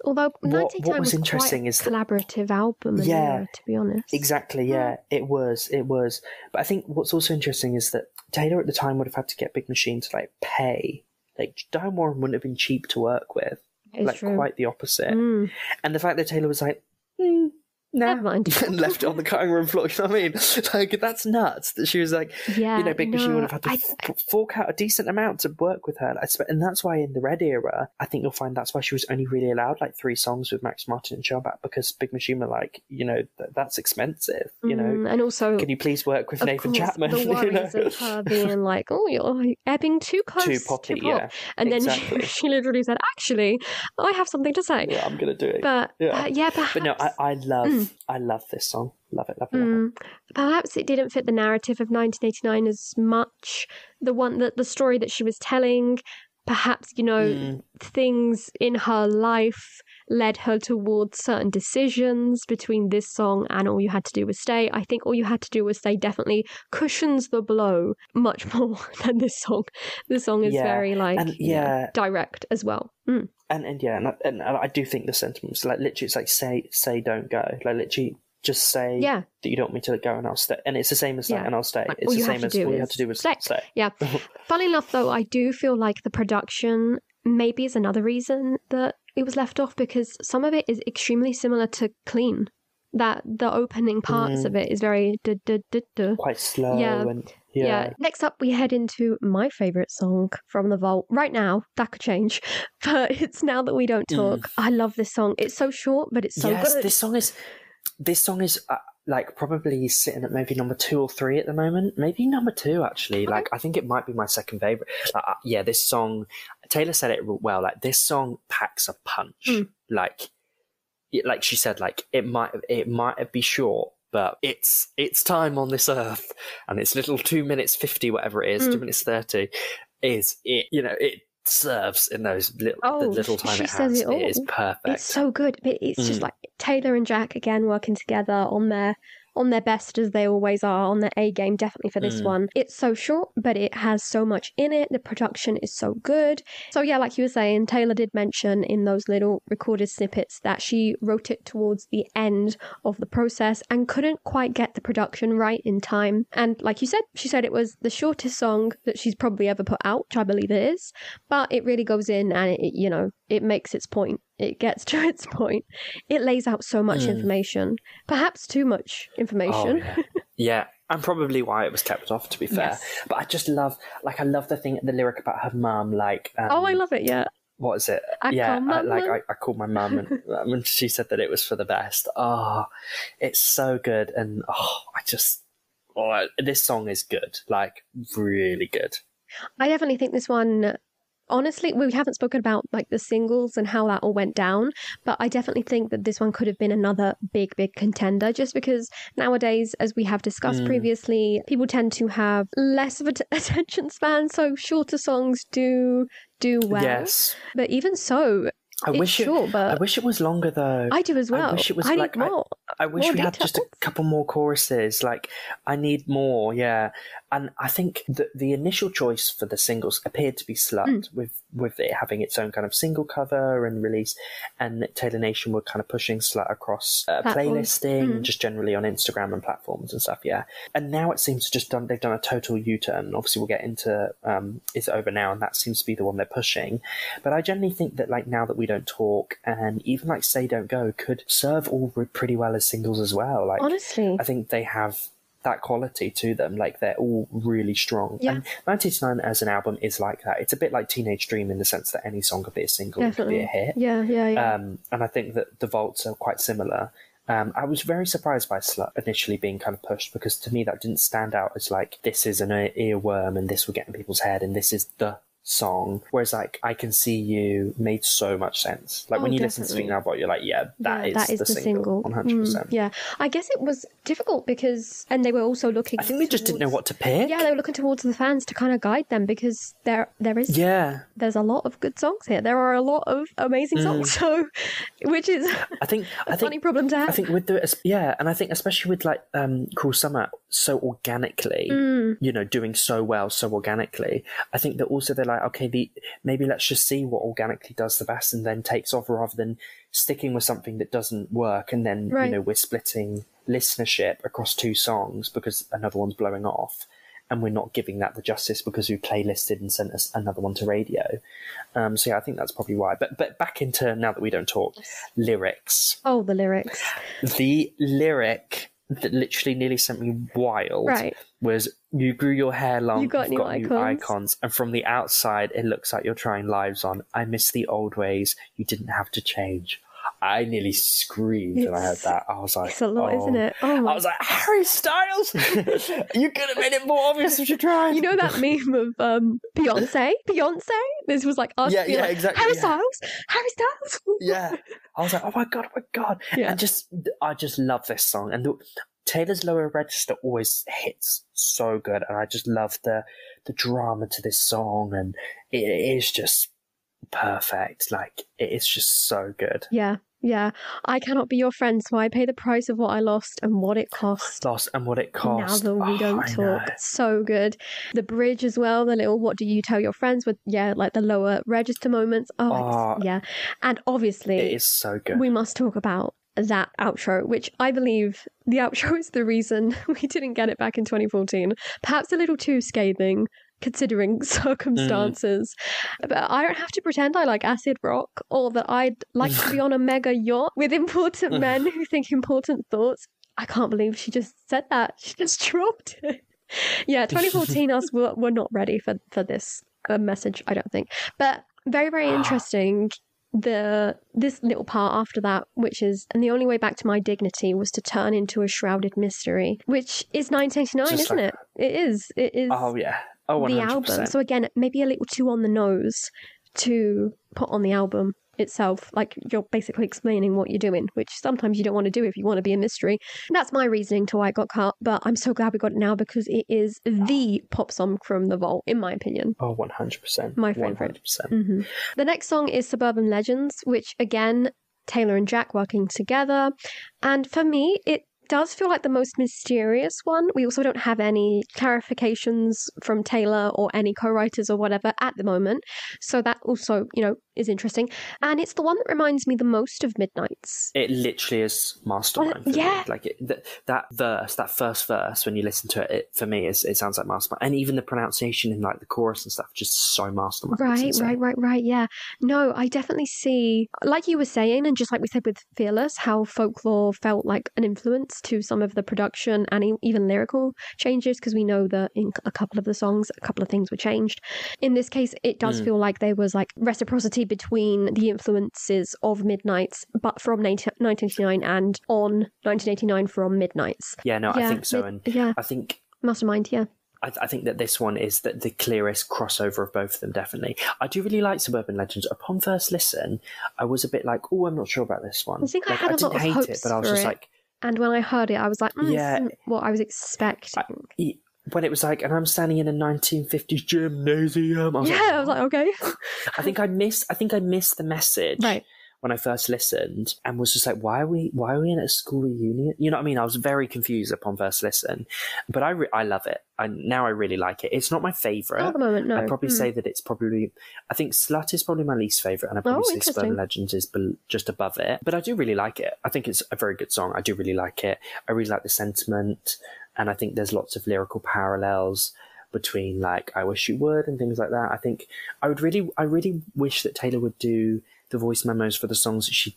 although what was interesting is a collaborative album, to be honest. Exactly, it was. But I think what's also interesting is that Taylor at the time would have had to get Big Machine to like pay. Like, Diane Warren wouldn't have been cheap to work with. Like, true. Quite the opposite. And the fact that Taylor was like, never mind. And left it on the cutting room floor, you know what I mean? Like, that's nuts. That she was like, Big Machine would have had to fork out a decent amount to work with her. And that's why in the Red era, I think you'll find that's why she was only really allowed like 3 songs with Max Martin and Shellback, because Big Machine were like, you know, that's expensive, you know. And also, can you please work with Nathan Chapman? The worries of her being like, oh, you're ebbing too close to poppy, to pop. And then she literally said, actually, I have something to say. Yeah, I'm going to do it. But perhaps. But no, I love this song. Love it. Perhaps it didn't fit the narrative of 1989 as much. The story that she was telling, perhaps, you know, things in her life led her towards certain decisions between this song and All You Had to Do Was Stay. I think All You Had to Do Was Stay definitely cushions the blow much more than this song. This song is very direct as well. And I do think the sentiments, like literally, it's like say don't go, like literally just say that you don't want me to go and I'll stay, and it's the same as that, and I'll stay. Like, it's the same as all you have to do is stay. Yeah. Funnily enough, though, I do feel like the production maybe is another reason that it was left off, because some of it is extremely similar to Clean. That the opening parts of it is very quite slow. Yeah. Next up, we head into my favourite song from the vault. Right now, that could change, but it's Now That We Don't Talk. I love this song. It's so short, but it's so good. This song is like probably sitting at maybe number 2 or 3 at the moment. Maybe number 2 actually. Okay. Like I think it might be my second favourite. This song. Taylor said it well. Like this song packs a punch. Like she said, like it might be short, but it's time on this earth, and it's little 2 minutes 50, whatever it is, 2 minutes 30, is it? You know, it serves in those the little time it has. It is perfect. It's so good. It's just like Taylor and Jack again working together on their best, as they always are, on their A game, definitely for this one. It's so short, but it has so much in it. The production is so good. So yeah, like you were saying, Taylor did mention in those little recorded snippets that she wrote it towards the end of the process and couldn't quite get the production right in time. And like you said, she said it was the shortest song that she's probably ever put out, which I believe it is. But it really goes in and it makes its point. It gets to its point. It lays out so much information, perhaps too much information. Oh, yeah, and probably why it was kept off, to be fair. Yes. But I just love, I love the lyric about her mum, I love it, yeah. what is it? I called my mum, and when she said that it was for the best. Oh, it's so good, and this song is good, like really good. I definitely think this one. Honestly, we haven't spoken about like the singles and how that all went down, but I definitely think that this one could have been another big contender, just because nowadays, as we have discussed previously, people tend to have less of an attention span, so shorter songs do well. Yes. But even so, I wish it was longer though. I do as well. I wish it was like more. I wish we had just a couple more choruses. Like, I need more, yeah. And I think the initial choice for the singles appeared to be Slut, with it having its own kind of single cover and release, and Taylor Nation were kind of pushing Slut across playlisting, just generally on Instagram and platforms and stuff, yeah. And now it seems to they've done a total U-turn. Obviously, we'll get into Is It Over Now, and that seems to be the one they're pushing. But I generally think that, like, Now That We Don't Talk and even like Say Don't Go could serve all pretty well as singles as well. Like, honestly, I think they have that quality to them. Like, they're all really strong. Yeah. And 1989 as an album is like that. It's a bit like Teenage Dream in the sense that any song could be a single, could be a hit. Yeah. And I think that the Vaults are quite similar. I was very surprised by Slut initially being kind of pushed, because to me that didn't stand out as like, this is an earworm and this will get in people's head and this is the song, whereas like I Can See You made so much sense. Like, when you listen to Speak Now Bot, you're like, that is the single 100%. Yeah, I guess it was difficult because, and they were also looking, I think they just didn't know what to pick. Yeah, they were looking towards the fans to kind of guide them, because there's a lot of good songs here. There are a lot of amazing songs, so which is I think funny problem to have. I think with and I think especially with like Cruel Summer, so organically, doing so well so organically, I think that also they're like, okay, maybe let's just see what organically does the best and then takes off, rather than sticking with something that doesn't work and then we're splitting listenership across two songs because another one's blowing off, and we're not giving that the justice because we playlisted and sent us another one to radio. So yeah, I think that's probably why. But back into Now That We Don't Talk, lyrics. Oh, the lyrics. The lyric that literally nearly sent me wild was, you grew your hair long, you've got new icons, and from the outside it looks like you're trying lives on. I miss the old ways, you didn't have to change. I nearly screamed when I heard that. I was like, it's a lot, isn't it? I was like, Harry Styles, you could have made it more obvious if you tried. You know that meme of Beyonce? This was like us. Yeah, exactly. Harry Styles. Yeah. I was like, oh my God. Yeah. And I just love this song. And Taylor's lower register always hits so good. And I just love the drama to this song. And it is just perfect. Like, it is just so good. Yeah, I cannot be your friend, so I pay the price of what I lost and what it cost. Now That We Don't Talk. So good. The bridge as well, the little what do you tell your friends with, like the lower register moments. And obviously, it is so good. We must talk about that outro, which I believe the outro is the reason we didn't get it back in 2014. Perhaps a little too scathing, considering circumstances. But I don't have to pretend I like acid rock, or that I'd like to be on a mega yacht with important men who think important thoughts. I can't believe she just said that. She just dropped it. Yeah, 2014 us were not ready for this message, I don't think. But very, very interesting. This little part after that, which is, and the only way back to my dignity was to turn into a shrouded mystery, which is 1989, just isn't it? It is. Oh yeah. Oh, 100%. The album. So again, maybe a little too on the nose to put on the album itself. Like, you're basically explaining what you're doing, which sometimes you don't want to do if you want to be a mystery. And that's my reasoning to why it got cut, but I'm so glad we got it now, because it is the pop song from the vault, in my opinion. Oh, 100%. My favourite. 100%. The next song is Suburban Legends, which again, Taylor and Jack working together. And for me, it does feel like the most mysterious one. We also don't have any clarifications from Taylor or any co-writers or whatever at the moment. So that also, is interesting. And it's the one that reminds me the most of Midnight's. It literally is Mastermind. Yeah. Like that first verse, when you listen to it, for me, it sounds like Mastermind. And even the pronunciation in like the chorus and stuff, just so Mastermind. Right. Yeah. No, I definitely see, like you were saying, and just like we said with Fearless, how folklore felt like an influence regards to some of the production and even lyrical changes, because we know that in a couple of the songs, a couple of things were changed. In this case, it does feel like there was like reciprocity between the influences of Midnights, but from 1989 and on 1989 from Midnights. Yeah, no, I think so. And I think... Mastermind, yeah. I think that this one is the clearest crossover of both of them, definitely. I do really like Suburban Legends. Upon first listen, I was a bit like, oh, I'm not sure about this one. I think I had a lot of hopes it, but I was just like... And when I heard it, I was like, this isn't what I was expecting. When it was like, and I'm standing in a 1950s gymnasium. I was like, okay. I think I missed the message. Right. When I first listened, and was just like, why are we in a school reunion? You know what I mean? I was very confused upon first listen, but I love it. Now I really like it. It's not my favourite. At the moment, no. I'd probably say that it's probably, I think Slut is probably my least favourite, and I'd probably say Suburban Legends is just above it. But I do really like it. I think it's a very good song. I do really like it. I really like the sentiment, and I think there's lots of lyrical parallels between like I Wish You Would and things like that. I think I really wish that Taylor would do the voice memos for the songs that she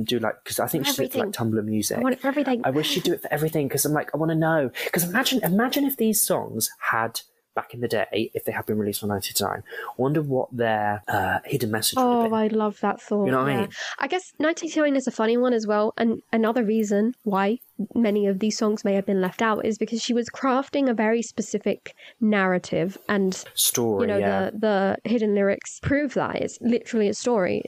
do, like, because I think she did like Tumblr music. I want it for everything. I wish she'd do it for everything, because I'm like, I want to know. Because imagine if these songs had, back in the day, if they had been released on 1999, I wonder what their hidden message would have been. Oh, I love that thought. You know what I mean? I guess 1999 is a funny one as well, and another reason why many of these songs may have been left out is because she was crafting a very specific narrative and story. The hidden lyrics prove that it's literally a story.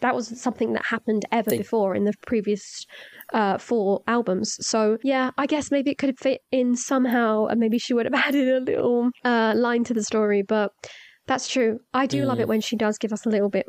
That was something that happened before in the previous 4 albums. So yeah, I guess maybe it could fit in somehow, and maybe she would have added a little line to the story. But that's true. I do love it when she does give us a little bit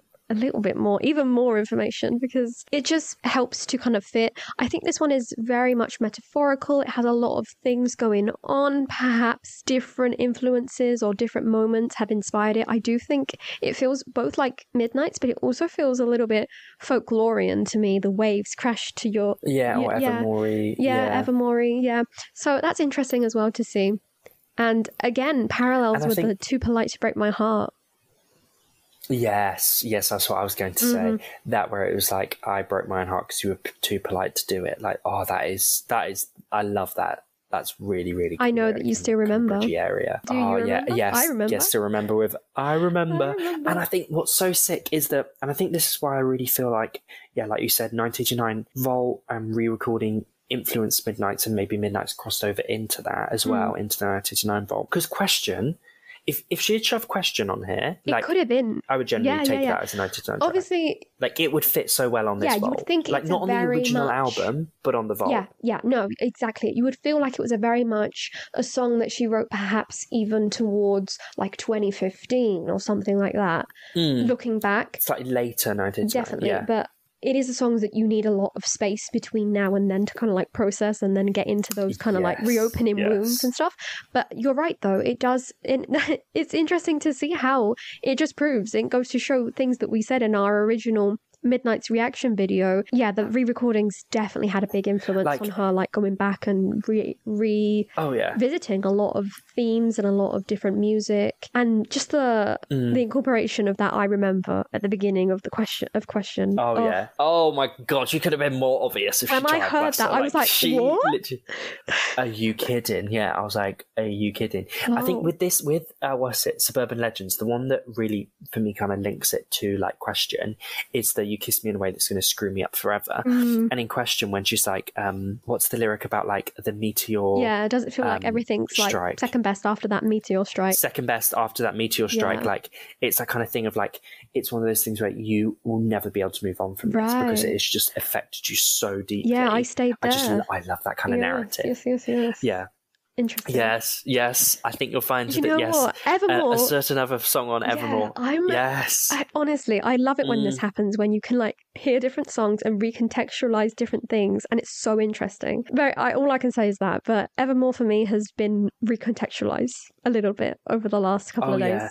more, even more information, because it just helps to kind of fit. I think this one is very much metaphorical. It has a lot of things going on. Perhaps different influences or different moments have inspired it. I do think it feels both like Midnights, but it also feels a little bit folklorian to me. The waves crash to your... or Evermore-y. Evermore-y, yeah. So that's interesting as well to see. And again, parallels with the Too Polite to Break My Heart. Yes, that's what I was going to say. That where it was like, I broke my own heart because you were too polite to do it. Like, oh, that is, I love that. That's really, really cool. I know that you still remember. Area. Do you remember? Yes. I remember. Yes, still remember with I remember. And I think what's so sick is that, and I think this is why I really feel like, like you said, 1989 Vault and re-recording influenced Midnights, and maybe Midnights crossed over into that as well, into the 1989 Vault. Because Question... If she had shoved Question on here, it could have been. I would generally take that as a 1999. Obviously, like it would fit so well on this Vault. You would think like not on the original album, but on the Vault. No, exactly. You would feel like it was a very much a song that she wrote, perhaps even towards like 2015 or something like that. Looking back, slightly later 1999. Definitely, but. It is a song that you need a lot of space between now and then to kind of like process and then get into those kind of like reopening wounds and stuff. But you're right, though. It does. It's interesting to see how it just proves. It goes to show things that we said in our original Midnight's reaction video. Yeah, the re-recordings definitely had a big influence on her, like going back and revisiting a lot of themes and a lot of different music, and just the incorporation of that I remember at the beginning of the question. Oh my god, she could have been more obvious if she tried. When I heard that, I was like, what? Are you kidding? Yeah, I was like, are you kidding? I think with Suburban Legends, the one that really for me kind of links it to like Question is the You Kiss Me in a Way That's Going to Screw Me Up Forever. And in Question, when she's like, what's the lyric about, like the meteor? Yeah, does it feel like everything's strike. Like second best after that meteor strike? Second best after that meteor strike. Like it's that kind of thing of like, it's one of those things where you will never be able to move on from this because it has just affected you so deeply. Yeah, I stayed there. I love that kind of narrative. Yes. Yeah. Interesting. Yes. I think you'll find you know what? Evermore. A certain other song on Evermore. Honestly, I love it when this happens, when you can like hear different songs and recontextualize different things, and it's so interesting. All I can say is that, but Evermore for me has been recontextualized a little bit over the last couple of days.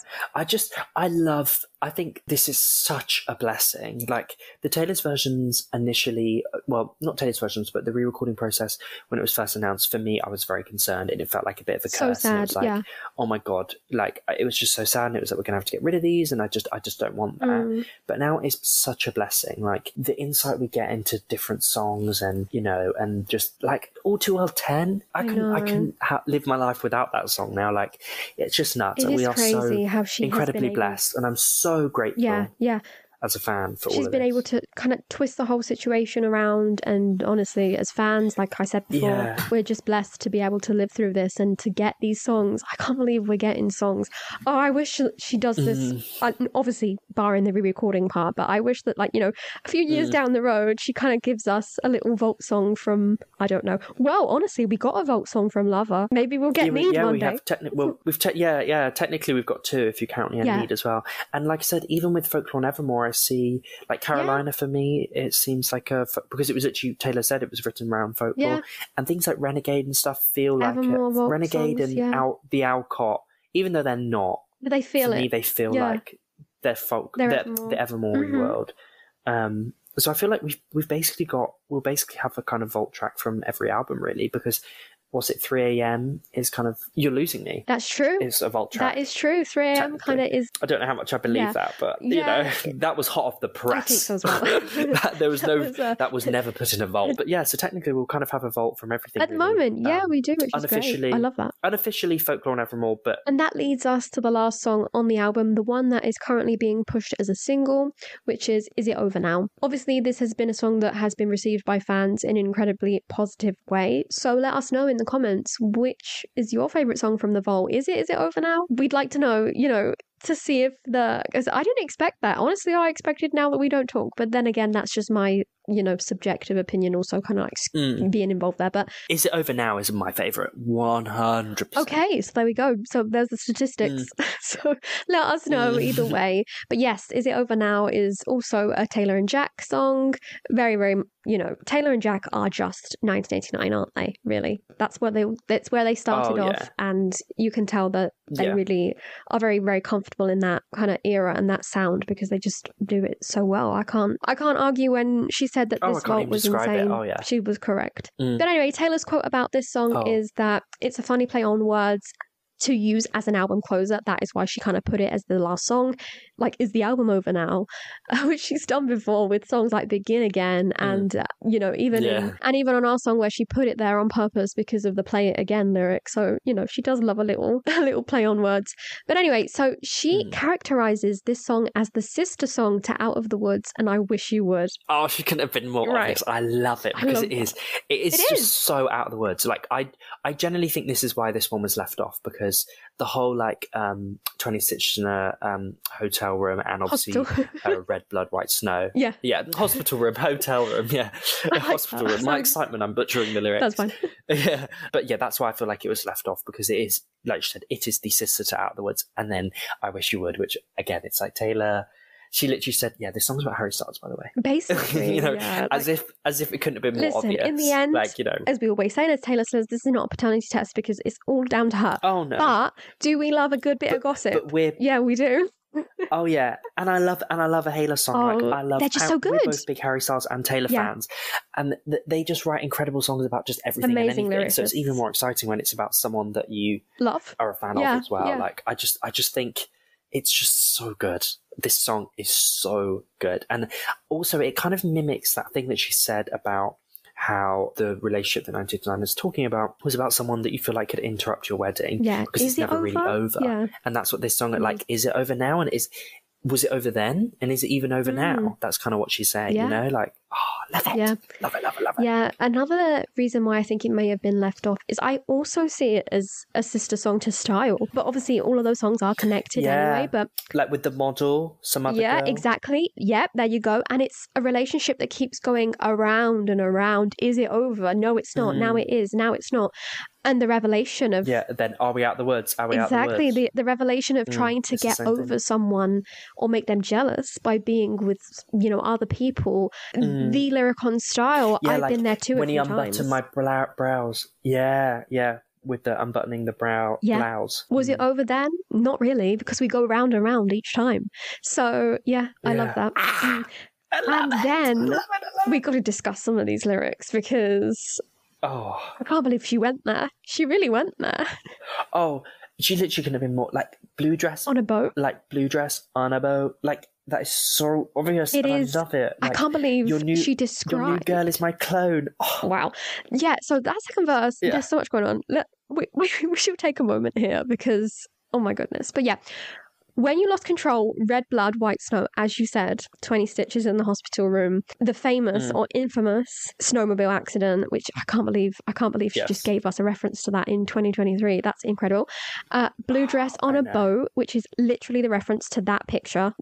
I think this is such a blessing. Like the Taylor's versions initially, well, not Taylor's versions, but the re-recording process when it was first announced, for me, I was very concerned and it felt like a bit of a curse. So sad, and it was like, oh my God, like it was just so sad, and it was like, we're going to have to get rid of these, and I just don't want that. But now it's such a blessing. Like like the insight we get into different songs, and you know, and just like All Too Well 10. I can live my life without that song now. Like, it's just nuts. It and is we are crazy so how she incredibly blessed, and I'm so grateful. Yeah. As a fan for all of this. She's been able to kind of twist the whole situation around, and honestly, as fans, like I said before, we're just blessed to be able to live through this and to get these songs. I can't believe we're getting songs. Oh, I wish she does this, obviously barring the re-recording part, but I wish that, like, you know, a few years down the road, she kind of gives us a little vault song from, I don't know. Well, honestly, we got a vault song from Lover. Maybe we'll get Need one day. Technically we've got two if you count Need as well. And like I said, even with Folklore and Evermore, I see, like, Carolina for me, it seems like because it was actually, Taylor said it was written around folklore, and things like Renegade and stuff feel like Renegade songs, and the Alcott, even though they're not, but they feel for me, they feel like they're the Evermore world. So I feel like we'll basically have a kind of vault track from every album, really, because was it 3 a.m. is kind of, You're Losing Me. That's true. It's a vault track. That is true. 3 a.m. kind of is. I don't know how much I believe that, but you know, that was hot off the press. I think so as well. that was never put in a vault. But yeah, so technically we'll kind of have a vault from everything. At the moment, we do, which is great. I love that. Unofficially Folklore and Evermore, but... And that leads us to the last song on the album, the one that is currently being pushed as a single, which is It Over Now? Obviously, this has been a song that has been received by fans in an incredibly positive way. So let us know in the comments, which is your favourite song from the vault? Is it Over Now? We'd like to know, you know, to see if because I didn't expect that. Honestly, I expected Now That We Don't Talk, but then again, that's just my, you know, subjective opinion, also kind of like being involved there. But Is It Over Now is my favourite, 100%. Okay, so there we go. So there's the statistics. So let us know either way. But yes, Is It Over Now is also a Taylor and Jack song. Very, very, you know, Taylor and Jack are just 1989, aren't they? Really, that's where they started off, and you can tell that they really are very, very comfortable in that kind of era and that sound, because they just do it so well. I can't argue when she said that this vault was insane. She was correct. But anyway, Taylor's quote about this song is that it's a funny play on words to use as an album closer. That is why she kind of put it as the last song. Like, is the album over now? Which she's done before with songs like Begin Again, and you know, even on our song where she put it there on purpose because of the Play It Again lyric. So, you know, she does love a little play on words. But anyway, so she characterizes this song as the sister song to Out of the Woods and I Wish You Would. Oh, she couldn't have been more obvious. I love it, because it is just so out of the woods. Like, I generally think this is why this one was left off, because the whole, like, 20 Stitches in a hotel room, and obviously Red Blood, White Snow. Hospital room, hotel room, hospital room. My excitement, I'm butchering the lyrics. That's fine. But that's why I feel like it was left off, because it is, like you said, it is the sister to Out of the Woods, and then I Wish You Would, which, again, it's like Taylor... She literally said, this song's about Harry Styles, by the way. Basically, you know, as if it couldn't have been more obvious. In the end, like, you know, as we always say, as Taylor says, this is not a paternity test because it's all down to her. Oh no! But do we love a good bit of gossip? But we do. Oh yeah, and I love a Halo song. Like, I love. They're just so good. We're both big Harry Styles and Taylor fans, and they just write incredible songs about just everything Amazing and anything. lyrics. So it's even more exciting when it's about someone that you love, are a fan of as well. Yeah. Like, I just think it's just so good. This song is so good. And also it kind of mimics that thing that she said about how the relationship that 1989 is talking about was about someone that you feel like could interrupt your wedding. Yeah. Because it's never really over. Yeah. And that's what this song, like, is it over now? And was it over then? And is it even over now? That's kind of what she's saying, you know? Like, love it. Yeah. Love it. Yeah. Another reason why I think it may have been left off is I also see it as a sister song to Style. But obviously all of those songs are connected anyway. But like with The Model, some other girl. Exactly. Yep, there you go. And it's a relationship that keeps going around and around. Is it over? No, it's not. Now it is. Now it's not. And the revelation of... Yeah, then are we out the woods? Are we out the woods? Exactly, the revelation of trying to get over someone or make them jealous by being with, you know, other people. The lyric on Style, I've been there too when a few he unbuttoned my brows. Yeah, with the unbuttoning the blouse. Was it over then? Not really, because we go round and round each time. So, I love that. And then we got to discuss some of these lyrics because... Oh, I can't believe she went there. She really went there. Oh, she literally couldn't have been more like blue dress on a boat. Like blue dress on a boat. Like That is so obvious. It is. I love it. I can't believe she described... Your new girl is my clone. Oh. Wow. Yeah, so that second verse, there's so much going on. We should take a moment here because, oh my goodness. But yeah, when you lost control, red blood, white snow, as you said, 20 stitches in the hospital room, the famous or infamous snowmobile accident, which I can't believe she just gave us a reference to that in 2023. That's incredible. Blue dress on a boat, which is literally the reference to that picture.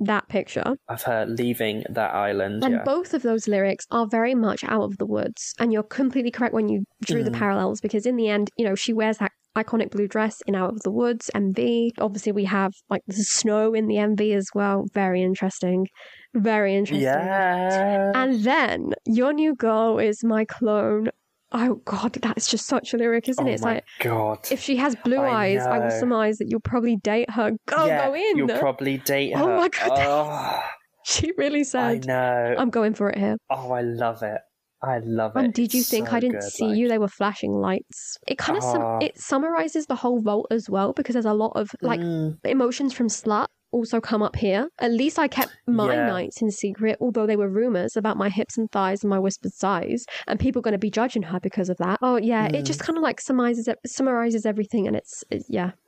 Of her leaving that island. And both of those lyrics are very much out of the woods. And you're completely correct when you drew the parallels, because in the end, you know, she wears that iconic blue dress in Out of the Woods MV. Obviously, we have like the snow in the MV as well. Very interesting. Yeah. And then Your New Girl is my clone. Oh God, that's just such a lyric, isn't it? It's like, God. If she has blue eyes, I will surmise that you'll probably date her. Go in. You'll probably date her. Oh my God. Oh. She really said, I know. I'm going for it here. Oh, I love it. I love it. And did you think I didn't see you? They were flashing lights. It kind of it summarizes the whole vault as well, because there's a lot of like emotions from Slut also come up here. At least I kept my nights in secret, although they were rumors about my hips and thighs and my whispered sighs, and people going to be judging her because of that. Oh yeah, it just kind of like summarizes everything, and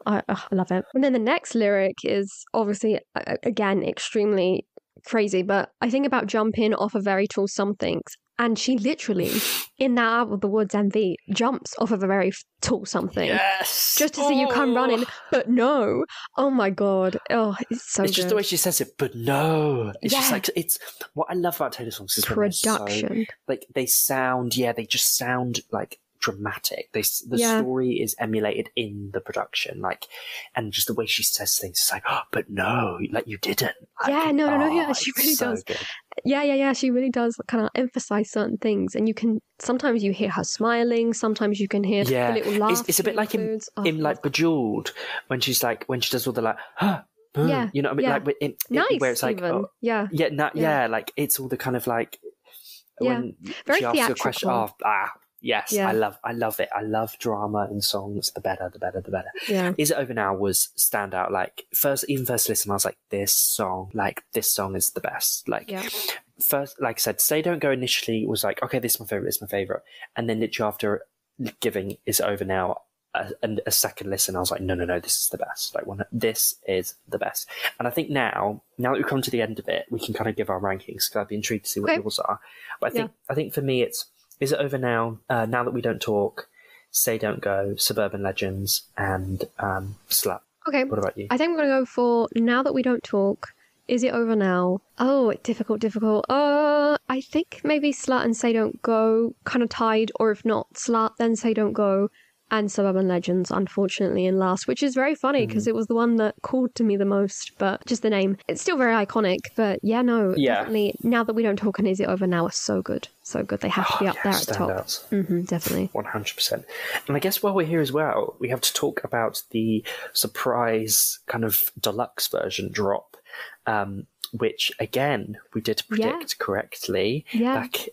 I love it. And then the next lyric is obviously again extremely crazy, but I think about jumping off a very tall somethings. And she literally, in that Out of the Woods MV, jumps off of a very tall something. Yes! Just to see you come running. But no. Oh my God. Oh, it's so good. It's just the way she says it, but no. It's just like, it's what I love about Taylor songs is production. They sound, they just sound like dramatic. The story is emulated in the production, like, and just the way she says things, it's like, oh, but no, like you didn't. Like, no, she really does. Good. Yeah, she really does kind of emphasize certain things, and you can sometimes you hear her smiling, sometimes you can hear the little laugh. It's a bit like in like Bejeweled when she does all the like, boom, you know what I mean, like nice, where it's like, even. Like it's all the kind of like when very she asks theatrical. you a question, yes, I love it. I love drama in songs. The better. Yeah. Is It Over Now was standout. Like first listen, I was like, this song is the best. Like first, like I said, Say Don't Go initially was like, okay, this is my favorite. And then literally after giving Is It Over Now a second listen, I was like, no, this is the best. Like this is the best. And I think now that we've come to the end of it, we can kind of give our rankings, because I'd be intrigued to see what yours are. But I think for me it's Is It Over Now, Now That We Don't Talk, Say Don't Go, Suburban Legends, and Slut. Okay. What about you? I think I'm going to go for Now That We Don't Talk, Is It Over Now? Oh, difficult. I think maybe Slut and Say Don't Go kind of tied, or if not Slut, then Say Don't Go, and Suburban Legends, unfortunately, in last, which is very funny because it was the one that called to me the most, but just the name. It's still very iconic, but definitely Now That We Don't Talk and Is It Over Now are so good. So good. They have to be up there at the top. Definitely. 100%. And I guess while we're here as well, we have to talk about the surprise kind of deluxe version drop, which, again, we did predict correctly back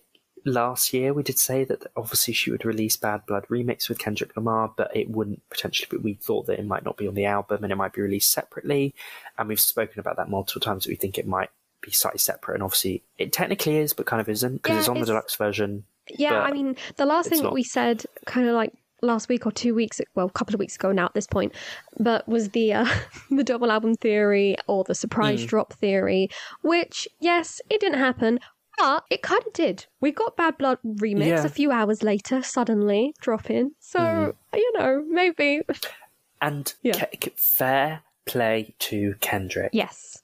last year. We did say that obviously she would release Bad Blood remix with Kendrick Lamar, but it wouldn't potentially, but we thought that it might not be on the album and it might be released separately. And we've spoken about that multiple times, that we think it might be slightly separate. And obviously it technically is, but kind of isn't, because it's on the deluxe version. Yeah, I mean, the last thing that we said kind of like last week or 2 weeks, well, a couple of weeks ago now at this point, but was the the double album theory or the surprise drop theory, which, yes, it didn't happen. But it kind of did. We got Bad Blood remix a few hours later, suddenly dropping. So, maybe. And fair play to Kendrick. Yes.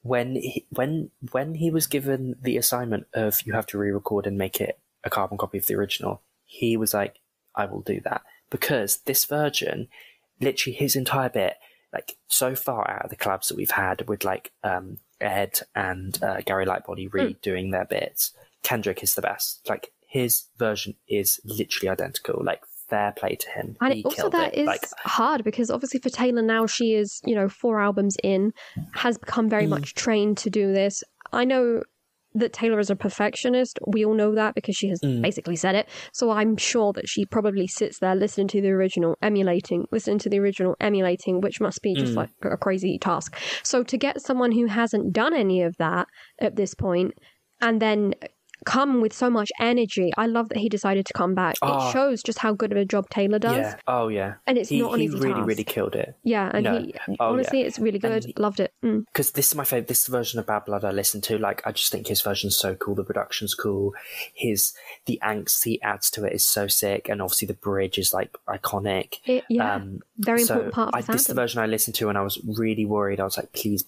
When he was given the assignment of you have to re-record and make it a carbon copy of the original, he was like, I will do that. Because this version, literally his entire bit, like so far out of the collabs that we've had with like Ed and Gary Lightbody redoing their bits, Kendrick is the best. Like his version is literally identical. Like fair play to him. And also that is hard, because obviously for Taylor now, she is 4 albums in, has become very much trained to do this. I know that Taylor is a perfectionist. We all know that because she has basically said it. So I'm sure that she probably sits there listening to the original, emulating, which must be just like a crazy task. So to get someone who hasn't done any of that at this point and then come with so much energy. I love that he decided to come back. It shows just how good of a job Taylor does. Yeah. Oh, yeah. And it's not an easy task. He really killed it. Yeah, and honestly, it's really good. Loved it. Because this is my favourite. This is the version of Bad Blood I listen to. Like, I just think his version's so cool. The production's cool. The angst he adds to it is so sick. And obviously the bridge is, like, iconic. Very important part of the This is the version I listened to and I was really worried. I was like, please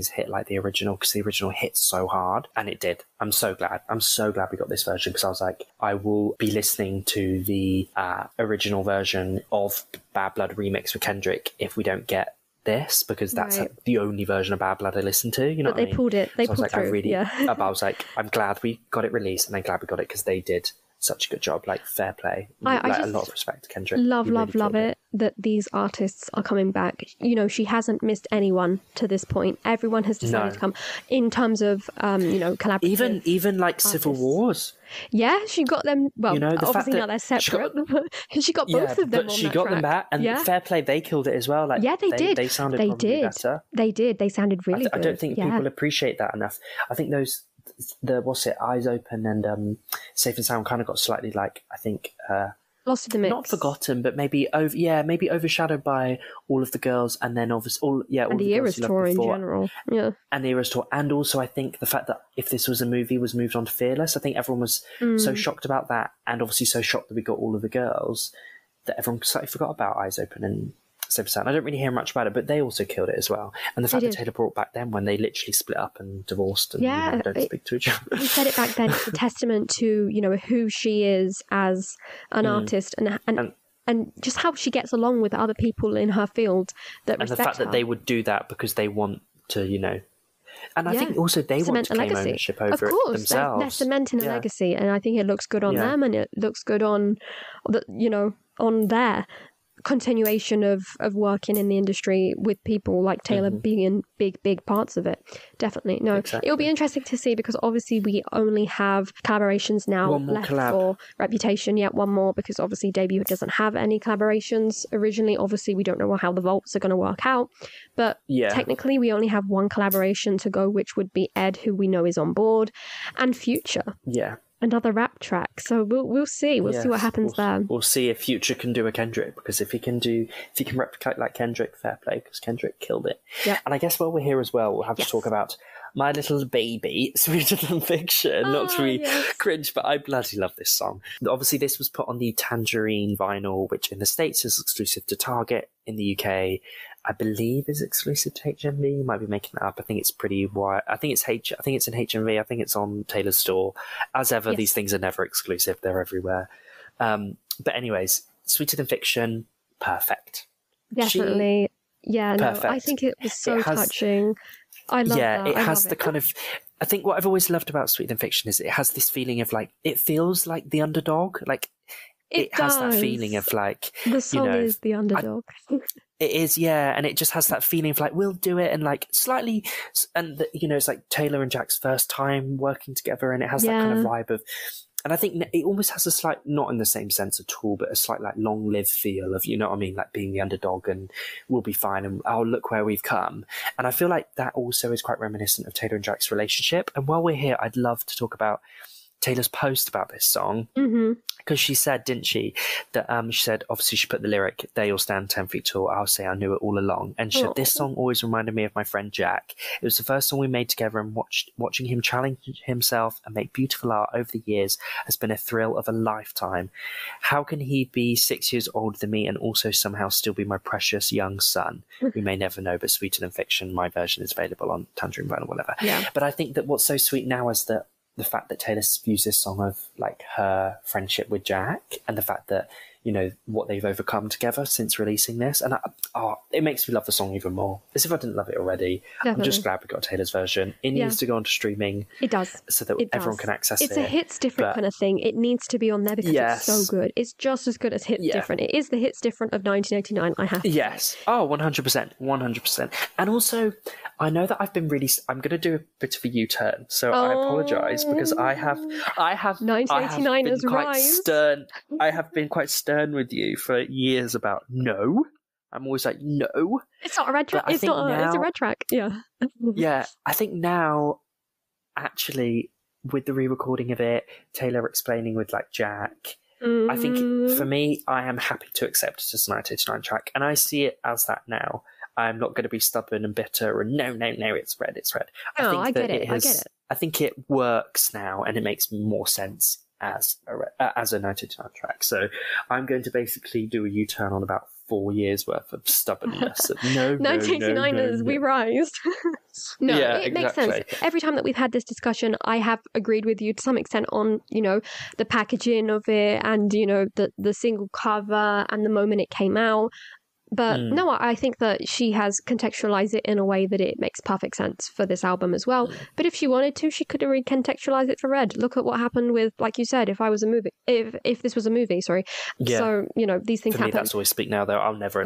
hit like the original, because the original hits so hard. And it did. I'm so glad we got this version, because I was like, I will be listening to the original version of Bad Blood remix with Kendrick if we don't get this, because that's the only version of Bad Blood I listen to, you know. But they pulled it. They pulled through. I was like, I'm glad we got it released, and I'm glad we got it because they did such a good job. Like, fair play. I just a lot of respect to Kendrick. Love it that these artists are coming back. You know, she hasn't missed anyone to this point. Everyone has decided to come in terms of collaborative. Even like artists. Civil Wars. Yeah, she got them. Well, obviously now they're separate. She got both of them. But she got them back, and fair play. They killed it as well. Like, they did. They sounded probably better. They did. They sounded really good. I don't think people appreciate that enough. I think those. Eyes Open and Safe and Sound kind of got slightly, like, I think lost in the mix, not forgotten, but maybe overshadowed by all of the girls, and then obviously and the Eras tour in general, and the Eras tour, and also I think the fact that If This Was a Movie was moved on to Fearless. I think everyone was so shocked about that, and obviously so shocked that we got all of the girls, that everyone slightly forgot about Eyes Open and Safe and Sound. I don't really hear much about it, but they also killed it as well. And the fact that Taylor brought back them when they literally split up and divorced and don't speak to each other. We said it back then. It's a testament to who she is as an artist and just how she gets along with other people in her field that respect her. And the fact that they would do that because they want to, And I think also they want to claim ownership over it themselves. They're cementing a legacy, and I think it looks good on them, and it looks good on on their continuation of working in the industry with people like Taylor being in big parts of it. Definitely. No, exactly. It'll be interesting to see, because obviously we only have collaborations now left for Reputation. One more, because obviously Debut doesn't have any collaborations originally. Obviously we don't know how the vaults are going to work out, but technically we only have one collaboration to go, which would be Ed, who we know is on board, and Future. Another rap track. So we'll see. We'll see what happens there. We'll see if Future can do a Kendrick, because if he can replicate like Kendrick, fair play, because Kendrick killed it. And I guess while we're here as well, we'll have to talk about My Little Baby, Sweeter Than Fiction. Not to be cringe, but I bloody love this song. Obviously, this was put on the Tangerine vinyl, which in the States is exclusive to Target. In the UK, I believe is exclusive to HMV. You might be making that up. I think it's pretty wide. I think it's in HMV. I think it's on Taylor's store. As ever, these things are never exclusive. They're everywhere. But anyways, Sweeter Than Fiction, perfect. Definitely. Perfect. I think it was so touching. I love that. It has the kind of... I think what I've always loved about Sweeter Than Fiction is it has this feeling of, like, it feels like the underdog. Like, it has that feeling of, like... The song is the underdog. It is, and it just has that feeling of, like, we'll do it, and, like, slightly... And, it's like Taylor and Jack's first time working together, and it has that kind of vibe of... And I think it almost has a slight, not in the same sense at all, but a slight, like, long-lived feel of, you know what I mean, like being the underdog and we'll be fine and look where we've come. And I feel like that also is quite reminiscent of Taylor and Jack's relationship. And while we're here, I'd love to talk about Taylor's post about this song. Because she said, didn't she, that she said, obviously she put the lyric, they all stand 10 feet tall, I'll say I knew it all along. And she said, this song always reminded me of my friend Jack. It was the first song we made together, and watching him challenge himself and make beautiful art over the years has been a thrill of a lifetime. How can he be 6 years older than me and also somehow still be my precious young son? We may never know, but Sweeter Than Fiction, my version is available on Tangerine Vinyl or whatever. But I think that what's so sweet now is that the fact that Taylor views this song of, like, her friendship with Jack, and the fact that, what they've overcome together since releasing this. And it makes me love the song even more, as if I didn't love it already. Definitely. I'm just glad we got Taylor's version. It needs to go onto streaming. It does. So that everyone can access it. It's a Hits Different kind of thing. It needs to be on there because it's so good. It's just as good as Hits Different. It is the Hits Different of 1989, I have to say. Oh, 100%. 100%. And also, I know that I'm going to do a bit of a U-turn, so I apologise, because I have 1989 is stern. I have been quite stern with you for years about no. I'm always like, no. It's not a red track. It's a red track. Yeah. Yeah. I think now, actually, with the re-recording of it, Taylor explaining with like Jack, I think for me, I am happy to accept it as a 1989 track, and I see it as that now. I'm not going to be stubborn and bitter and no, it's red. I get it. I think it works now, and it makes more sense as a 1989 track. So I'm going to basically do a U-turn on about 4 years worth of stubbornness. No, 1989ers, we rise. It makes sense. Every time that we've had this discussion, I have agreed with you to some extent on, the packaging of it and, the single cover and the moment it came out. But no, I think that she has contextualized it in a way that it makes perfect sense for this album as well. But if she wanted to, she could have recontextualized it for Red. Look at what happened with, like you said, if this was a movie, sorry. Yeah. So, these things happen. For me, that's always Speak Now, though. I'll never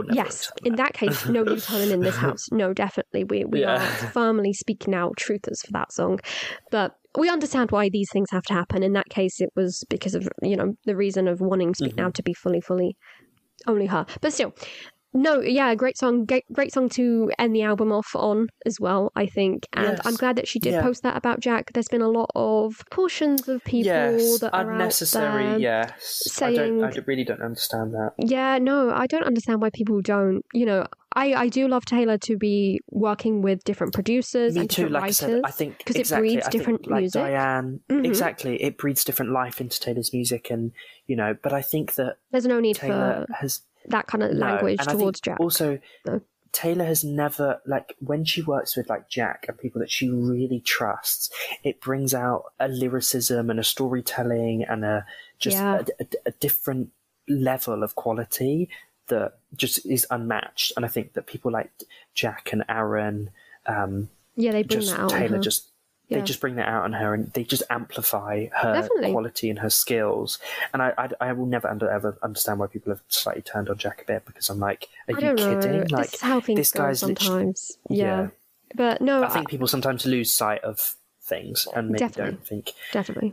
yes, in that case, no U-turning in this house. No, definitely. We are firmly Speak Now truthers for that song. But we understand why these things have to happen. In that case, it was because of, the reason of wanting Speak Now to be fully only her. But still, great song to end the album off on as well, I think. And I'm glad that she did post that about Jack. There's been a lot of portions of people that are unnecessary, out there saying... I really don't understand that. Yeah, no, I don't understand why people don't. I do love Taylor to be working with different producers and different writers. I said, I think because it breeds different music. Like Diane, exactly, it breeds different life into Taylor's music, and but I think that there's no need Taylor for that kind of language towards Jack. Also, Taylor has never, when she works with Jack and people that she really trusts, it brings out a lyricism and a storytelling and a different level of quality that just is unmatched. And I think that people like Jack and Aaron, they bring that out. Taylor they just bring that out on her, and they just amplify her quality and her skills. And I will never ever understand why people have slightly turned on Jack a bit, because I'm like, are you kidding? This is how things go sometimes. Yeah. But no, I think people sometimes lose sight of things and maybe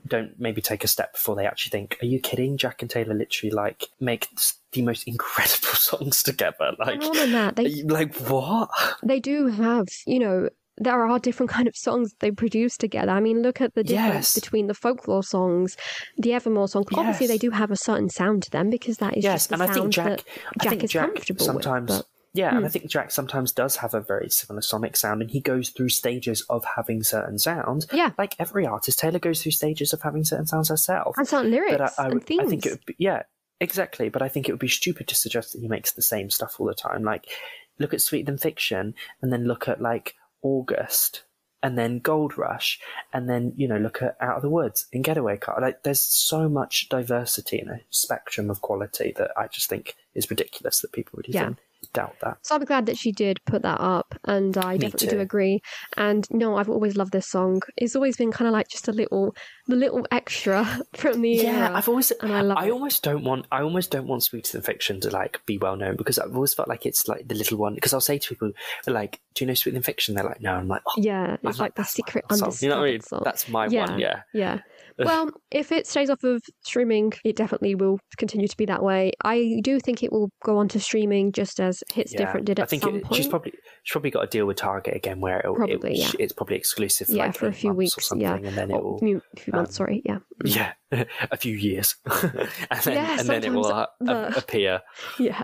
don't maybe take a step before they actually think, are you kidding? Jack and Taylor literally make the most incredible songs together. More than that, what? They do have, there are different kind of songs that they produce together. I mean, look at the difference between the folklore songs, the Evermore song. Obviously, they do have a certain sound to them, because that is just the sound that Jack is comfortable sometimes with. And I think Jack sometimes does have a very similar sonic sound, and he goes through stages of having certain sounds. Yeah. Like every artist, Taylor goes through stages of having certain sounds herself. And certain lyrics and themes. I think it would be, exactly. But I think it would be stupid to suggest that he makes the same stuff all the time. Look at Sweeter Than Fiction, and then look at, August, and then Gold Rush, and then look at Out of the Woods and Getaway Car. There's so much diversity in a spectrum of quality that I just think is ridiculous that people really doubt that. So I'm glad that she did put that up, and I definitely do agree. And no, I've always loved this song. It's always been kind of just the little extra from the era. I've always, and I almost don't want Sweeter Than Fiction to be well known, because I've always felt like it's the little one. Because I'll say to people, do you know Sweeter Than Fiction? They're like, no. I'm like, oh, yeah, it's the secret undiscovered song. You know what I mean? Song. That's my one. Yeah. Well, if it stays off of streaming, it definitely will continue to be that way. I do think it will go on to streaming, just as Hits Different did at some point. She's probably got a deal with Target again, where it's probably exclusive for a few weeks or something, and then it will... A few months, sorry, yeah. Yeah, a few years. and then it will appear. Yeah.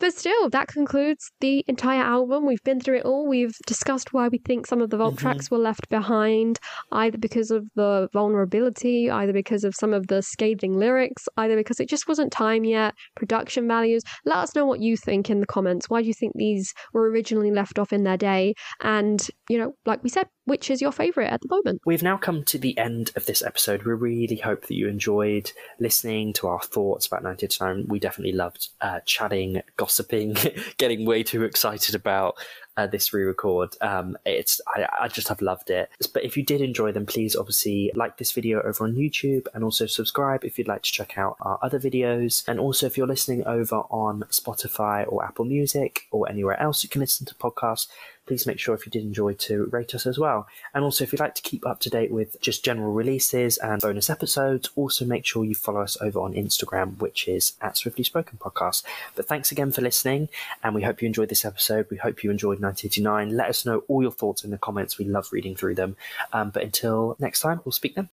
But still, that concludes the entire album. We've been through it all. We've discussed why we think some of the vault tracks were left behind, either because of the vulnerability, either because of some of the scathing lyrics, either because it just wasn't time yet, production values. Let us know what you think in the comments. Why do you think these were originally left off in their day? And, like we said, which is your favourite at the moment? We've now come to the end of this episode. We really hope that you enjoyed listening to our thoughts about 1989. We definitely loved chatting, gossiping, getting way too excited about this re-record. I just have loved it. But if you did enjoy them, please obviously like this video over on YouTube, and also subscribe if you'd like to check out our other videos. And also, if you're listening over on Spotify or Apple Music or anywhere else you can listen to podcasts, please make sure, if you did enjoy, to rate us as well. And also, if you'd like to keep up to date with just general releases and bonus episodes, also make sure you follow us over on Instagram, which is @SwiftlySpokenPodcast. But thanks again for listening, and we hope you enjoyed this episode. We hope you enjoyed 1989. Let us know all your thoughts in the comments. We love reading through them. But until next time, we'll speak then.